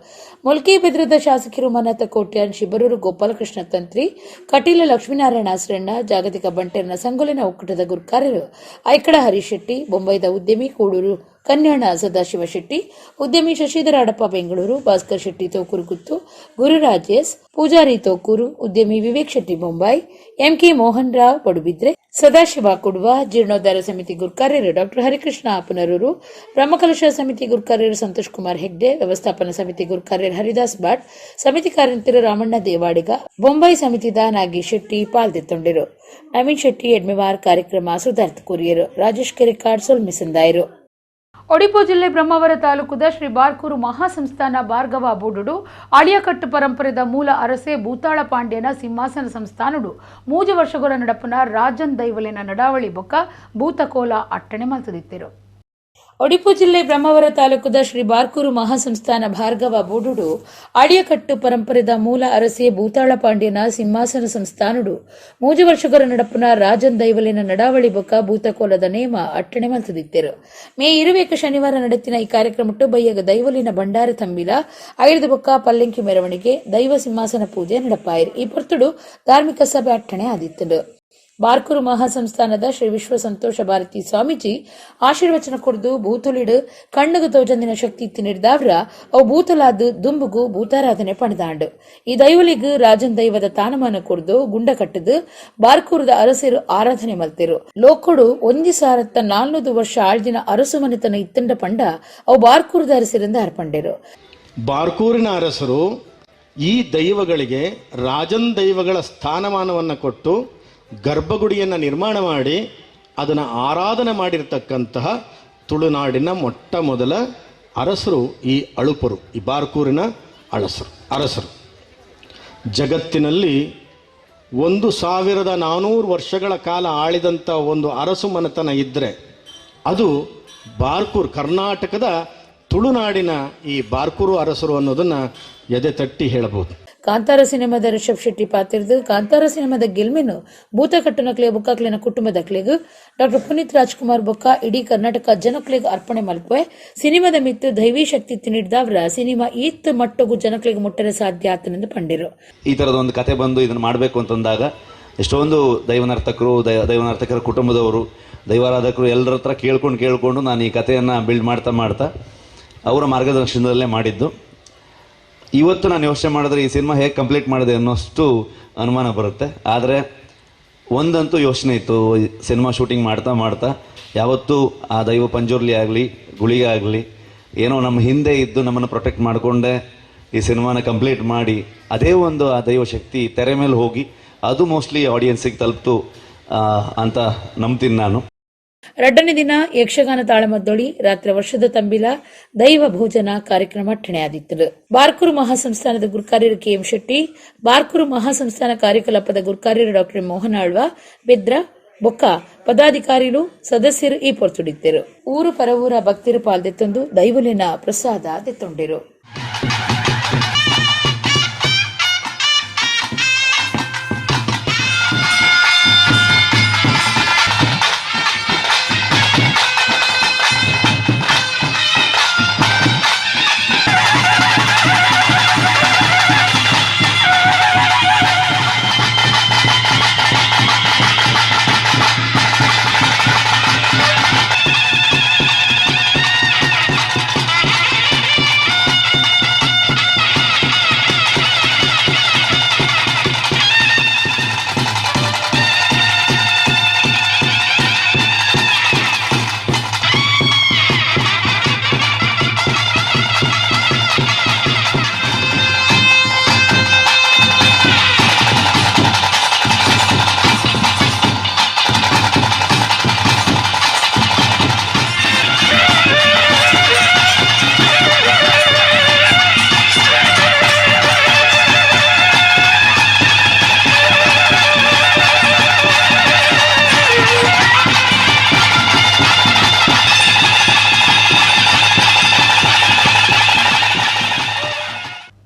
ಮೊಲ್ಕಿ ಬೆದ್ರದ ಶಾಸಕರು ಮನ್ನತ ಕೋಟ್ಯಾನ್ ಶಿಬರೂರು ಗೋಪಾಲಕೃಷ್ಣ ತಂತ್ರಿ ಕಟೀಲ ಲಕ್ಷ್ಮೀನಾರಾಯಣ ಆಸರಣ್ಣ ಜಾಗತಿಕ ಬಂಟೆರ್ನ ಸಂಗೊಲಿನ ಒಕ್ಕೂಟದ ಗುರ್ಕಾರ್ಯರು ಐಕಡ ಹರೀಶ್ ಶೆಟ್ಟಿ ಬೊಂಬೈದ ಉದ್ಯಮಿ ಕೂಡೂರು ಕನ್ಯಾಣ ಸದಾಶಿವ ಶೆಟ್ಟಿ ಉದ್ಯಮಿ ಶಶಿಧರ ಅಡಪ್ಪ ಬೆಂಗಳೂರು ಭಾಸ್ಕರ್ ಶೆಟ್ಟಿ ತೋಕೂರು ಗುತ್ತು ಗುರುರಾಜ್ ಎಸ್ ಪೂಜಾರಿ ತೋಕೂರು ಉದ್ಯಮಿ ವಿವೇಕ್ ಶೆಟ್ಟಿ ಮುಂಬೈ MK ಮೋಹನ್ ರಾವ್ ಪಡುಬಿದ್ರೆ ಸದಾಶಿವ ಕುಡುವ ಜೀರ್ಣೋದ್ಧಾರ ಸಮಿತಿ ಗುರ್ಕಾರ್ಯರು ಡಾಕ್ಟರ್ ಹರಿಕೃಷ್ಣ ಪುನರೂರು ಬ್ರಹ್ಮಕಲಶ ಸಮಿತಿ ಗುರ್ಕಾರ್ಯರು ಸಂತೋಷ್ ಕುಮಾರ್ ಹೆಗ್ಡೆ ವ್ಯವಸ್ಥಾಪನಾ ಸಮಿತಿ ಗುರ್ಕಾರ್ಯರು ಹರಿದಾಸ್ ಭಟ್ ಸಮಿತಿ ಕಾರ್ಯಂತರು ರಾಮಣ್ಣ ದೇವಾಡಿಗ ಬೊಂಬೈ ಸಮಿತಿದ ನಾಗೇಶ್ ಶೆಟ್ಟಿ ಪಾಲ್ದೆತ್ತೊಂಡಿರು. ನವೀನ್ ಶೆಟ್ಟಿ ಎಡ್ಮೆವಾರ್ ಕಾರ್ಯಕ್ರಮ ಸುಧಾರ್ಥ ಕುರಿಯರು ರಾಜೇಶ್ ಕೆರೆಕಾಡ್ ಸೊಲ್ಮಿಸಂದಾಯರು. ಒಡಿಪು ಜಿಲ್ಲೆ ಬ್ರಹ್ಮಾವರ ತಾಲೂಕುದ ಶ್ರೀ ಬಾರ್ಕೂರು ಮಹಾಸಂಸ್ಥಾನ ಭಾರ್ಗವ ಬೂಡುಡು ಅಳಿಯಕಟ್ಟು ಪರಂಪರೆದ ಮೂಲ ಅರಸೆ ಭೂತಾಳ ಪಾಂಡ್ಯನ ಸಿಂಹಾಸನ ಸಂಸ್ಥಾನುಡು 3 ವರ್ಷಗಳ ನಡಪನ ರಾಜನ್ ದೈವಲಿನ ನಡಾವಳಿ ಬೊಕ್ಕ ಭೂತಕೋಲ ಅಟ್ಟಣೆ ಮಲ್ತದಿತ್ತಿರು. ಒಡಿಪು ಜಿಲ್ಲೆ ಬ್ರಹ್ಮಾವರ ತಾಲೂಕುದ ಶ್ರೀ ಬಾರ್ಕೂರು ಮಹಾಸಂಸ್ಥಾನ ಭಾರ್ಗವ ಬೂಡುಡು ಅಳಿಯಕಟ್ಟು ಪರಂಪರೆದ ಮೂಲ ಅರಸೆ ಭೂತಾಳ ಪಾಂಡ್ಯನ ಸಿಂಹಾಸನ ಸಂಸ್ಥಾನುಡು 3 ವರ್ಷಗಳ ನಡಪನ ರಾಜನ್ ದೈವಲಿನ ನಡಾವಳಿ ಬೊಕ್ಕ ಭೂತಕೋಲದ ನೇಮ ಅಟ್ಟಣೆ ಮಲ್ತದಿತ್ತಿರು. ಮೇ 20 ಶನಿವಾರ ನಡೆತಿನ ಈ ಕಾರ್ಯಕ್ರಮಟ್ಟು ಬಯ್ಯಗ ದೈವಲಿನ ಭಂಡಾರ ತಂಬಿಲ 5 ಬೊಕ್ಕ ಪಲ್ಲಂಕಿ ಮೆರವಣಿಗೆ ದೈವ ಸಿಂಹಾಸನ ಪೂಜೆ ನಡಪಾಯಿರು. ಈ ಪೊರ್ತುಡು ಧಾರ್ಮಿಕ ಸಭೆ ಅಟ್ಟಣೆ ಆದಿತ್ತು. ಬಾರ್ಕೂರು ಮಹಾಸಂಸ್ಥಾನದ ಶ್ರೀ ವಿಶ್ವ ಸಂತೋಷ ಭಾರತಿ ಸ್ವಾಮೀಜಿ ಆಶೀರ್ವಚನ ಕೊಡ್ದು ಭೂತುಲಿಡು ಕಣ್ಣುಗು ತೋಜಂದಿನ ಶಕ್ತಿ ತಿನ್ನಿಡ್ದಾವ್ರ ಅವು ಭೂತಲಾದು ದುಂಬುಗು ಭೂತಾರಾಧನೆ ಪಣದಾಂಡು. ಈ ದೈವಲಿಗು ರಾಜನ್ ದೈವದ ತಾನಮಾನ ಕೊಡ್ದು ಗುಂಡ ಕಟ್ಟದು ಬಾರ್ಕೂರದ ಅರಸರು ಆರಾಧನೆ ಮಲ್ತಿರು. ಲೋಕೊಡು 1400 ವರ್ಷ ಆಳ್ದಿನ ಅರಸು ಮನೆತನ ಇತ್ತಂಡ ಪಂಡ ಅವು ಬಾರ್ಕೂರದ ಅರಸರಿಂದ ಅರ್ಪಂಡಿರು. ಬಾರ್ಕೂರಿನ ಅರಸರು ಈ ದೈವಗಳಿಗೆ ರಾಜನ್ ದೈವಗಳ ಸ್ಥಾನಮಾನವನ್ನು ಕೊಟ್ಟು ಗರ್ಭಗುಡಿಯನ್ನು ನಿರ್ಮಾಣ ಮಾಡಿ ಅದನ್ನು ಆರಾಧನೆ ಮಾಡಿರ್ತಕ್ಕಂತಹ ತುಳುನಾಡಿನ ಮೊಟ್ಟ ಮೊದಲ ಅರಸರು ಈ ಅಳುಪರು, ಈ ಬಾರ್ಕೂರಿನ ಅರಸರು. ಜಗತ್ತಿನಲ್ಲಿ 1400 ವರ್ಷಗಳ ಕಾಲ ಆಳಿದಂಥ ಒಂದು ಅರಸು ಮನೆತನ ಇದ್ದರೆ ಅದು ಬಾರ್ಕೂರು, ಕರ್ನಾಟಕದ ತುಳುನಾಡಿನ ಈ ಬಾರ್ಕೂರು ಅರಸರು ಅನ್ನೋದನ್ನು ಎದೆ ತಟ್ಟಿ ಹೇಳಬಹುದು. ಕಾಂತಾರ ಸಿನಿಮಾದ ರಿಷಬ್ ಶೆಟ್ಟಿ ಪಾತ್ರದ ಕಾಂತಾರ ಸಿನಿಮಾದ ಗೆಲ್ಮೆನು ಭೂತಕಟ್ಟುನಕ್ಲೆ ಬೊಕ್ಕಾಕ್ಲಿನ ಕುಟುಂಬದಕ್ಲೆಗ್ ಡಾಕ್ಟರ್ ಪುನೀತ್ ರಾಜ್ಕುಮಾರ್ ಬೊಕ್ಕ ಇಡೀ ಕರ್ನಾಟಕ ಜನಕ್ಲೆಗ್ ಅರ್ಪಣೆ ಮಲ್ಪೆ ಸಿನಿಮಾದ ಮಿತ್ತು ದೈವಿ ಶಕ್ತಿ ತಿನ್ನಿಡ್ದವ್ರ ಸಿನಿಮಾ ಈತ್ ಮಟ್ಟಗೂ ಜನಕ್ಲೆಗ್ ಮುಟ್ಟರೆ ಸಾಧ್ಯ ಆತನೆಂದು ಪಂಡಿರು. ಈ ಥರದ ಒಂದು ಕತೆ ಬಂದು ಇದನ್ನು ಮಾಡಬೇಕು ಅಂತಂದಾಗ ಎಷ್ಟೊಂದು ದೈವನರ್ತಕರ ಕುಟುಂಬದವರು, ದೈವಾರಾಧಕರು ಎಲ್ಲರ ಹತ್ರ ಕೇಳ್ಕೊಂಡು ನಾನು ಈ ಕಥೆಯನ್ನು ಬಿಲ್ಡ್ ಮಾಡ್ತಾ ಅವರ ಮಾರ್ಗದರ್ಶನದಲ್ಲೇ ಮಾಡಿದ್ದು. ಇವತ್ತು ನಾನು ಯೋಚನೆ ಮಾಡಿದ್ರೆ ಈ ಸಿನಿಮಾ ಹೇಗೆ ಕಂಪ್ಲೀಟ್ ಮಾಡಿದೆ ಅನ್ನೋಷ್ಟು ಅನುಮಾನ ಬರುತ್ತೆ. ಆದರೆ ಒಂದಂತೂ ಯೋಚನೆ ಇತ್ತು, ಸಿನಿಮಾ ಶೂಟಿಂಗ್ ಮಾಡ್ತಾ ಯಾವತ್ತೂ ಆ ದೈವ ಪಂಜುರ್ಲಿ ಆಗಲಿ ಗುಳಿಗೆ ಆಗಲಿ ಏನೋ ನಮ್ಮ ಹಿಂದೆ ಇದ್ದು ನಮ್ಮನ್ನು ಪ್ರೊಟೆಕ್ಟ್ ಮಾಡಿಕೊಂಡೆ ಈ ಸಿನಿಮಾನ ಕಂಪ್ಲೀಟ್ ಮಾಡಿ ಅದೇ ಒಂದು ಆ ದೈವ ಶಕ್ತಿ ತೆರೆ ಮೇಲೆ ಹೋಗಿ ಅದು ಮೋಸ್ಟ್ಲಿ ಆಡಿಯನ್ಸಿಗೆ ತಲುಪ್ತು ಅಂತ ನಂಬ್ತೀನಿ ನಾನು. ಎರಡನೇ ದಿನ ಯಕ್ಷಗಾನ ತಾಳಮದ್ದೊಳಿ ರಾತ್ರಿ ವರ್ಷದ ತಂಬಿಲ ದೈವ ಭೋಜನ ಕಾರ್ಯಕ್ರಮ ಠಣೆಯಾದಿತ್ತು. ಬಾರ್ಕೂರು ಮಹಾಸಂಸ್ಥಾನದ ಗುರುಕಾರ್ಯರು KM ಶೆಟ್ಟಿ, ಬಾರ್ಕೂರು ಮಹಾಸಂಸ್ಥಾನ ಕಾರ್ಯಕಲಾಪದ ಗುರುಕಾರ್ಯರು ಡಾಕ್ಟರ್ ಮೋಹನ್ ಆಳ್ವ, ಬೆದ್ರ ಬೊಕ್ಕ ಪದಾಧಿಕಾರಿಗಳು ಸದಸ್ಯರು ಈ ಪೊರ್ತುಡಿದ್ದರು. ಊರು ಪರವೂರ ಭಕ್ತಿರು ಪಾಲ್ದೆತ್ತೊಂದು ದೈವಲಿನ ಪ್ರಸಾದ ದೆತ್ತೊಂಡಿರು.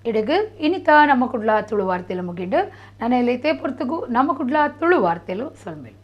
ಇಡಗು ಇನಿತ ನಮ್ಮ ಕುಡ್ಲ ತುಳು ವಾರ್ತೆಲು ಮುಗಿಂಡು ನನ್ನ ಎಲ್ಲೈತೆ ಪೊರ್ತುಗು ನಮ್ಮ ಕುಡ್ಲ ತುಳು ವಾರ್ತೆಲು ಸೊಲ್ಮೇಲು.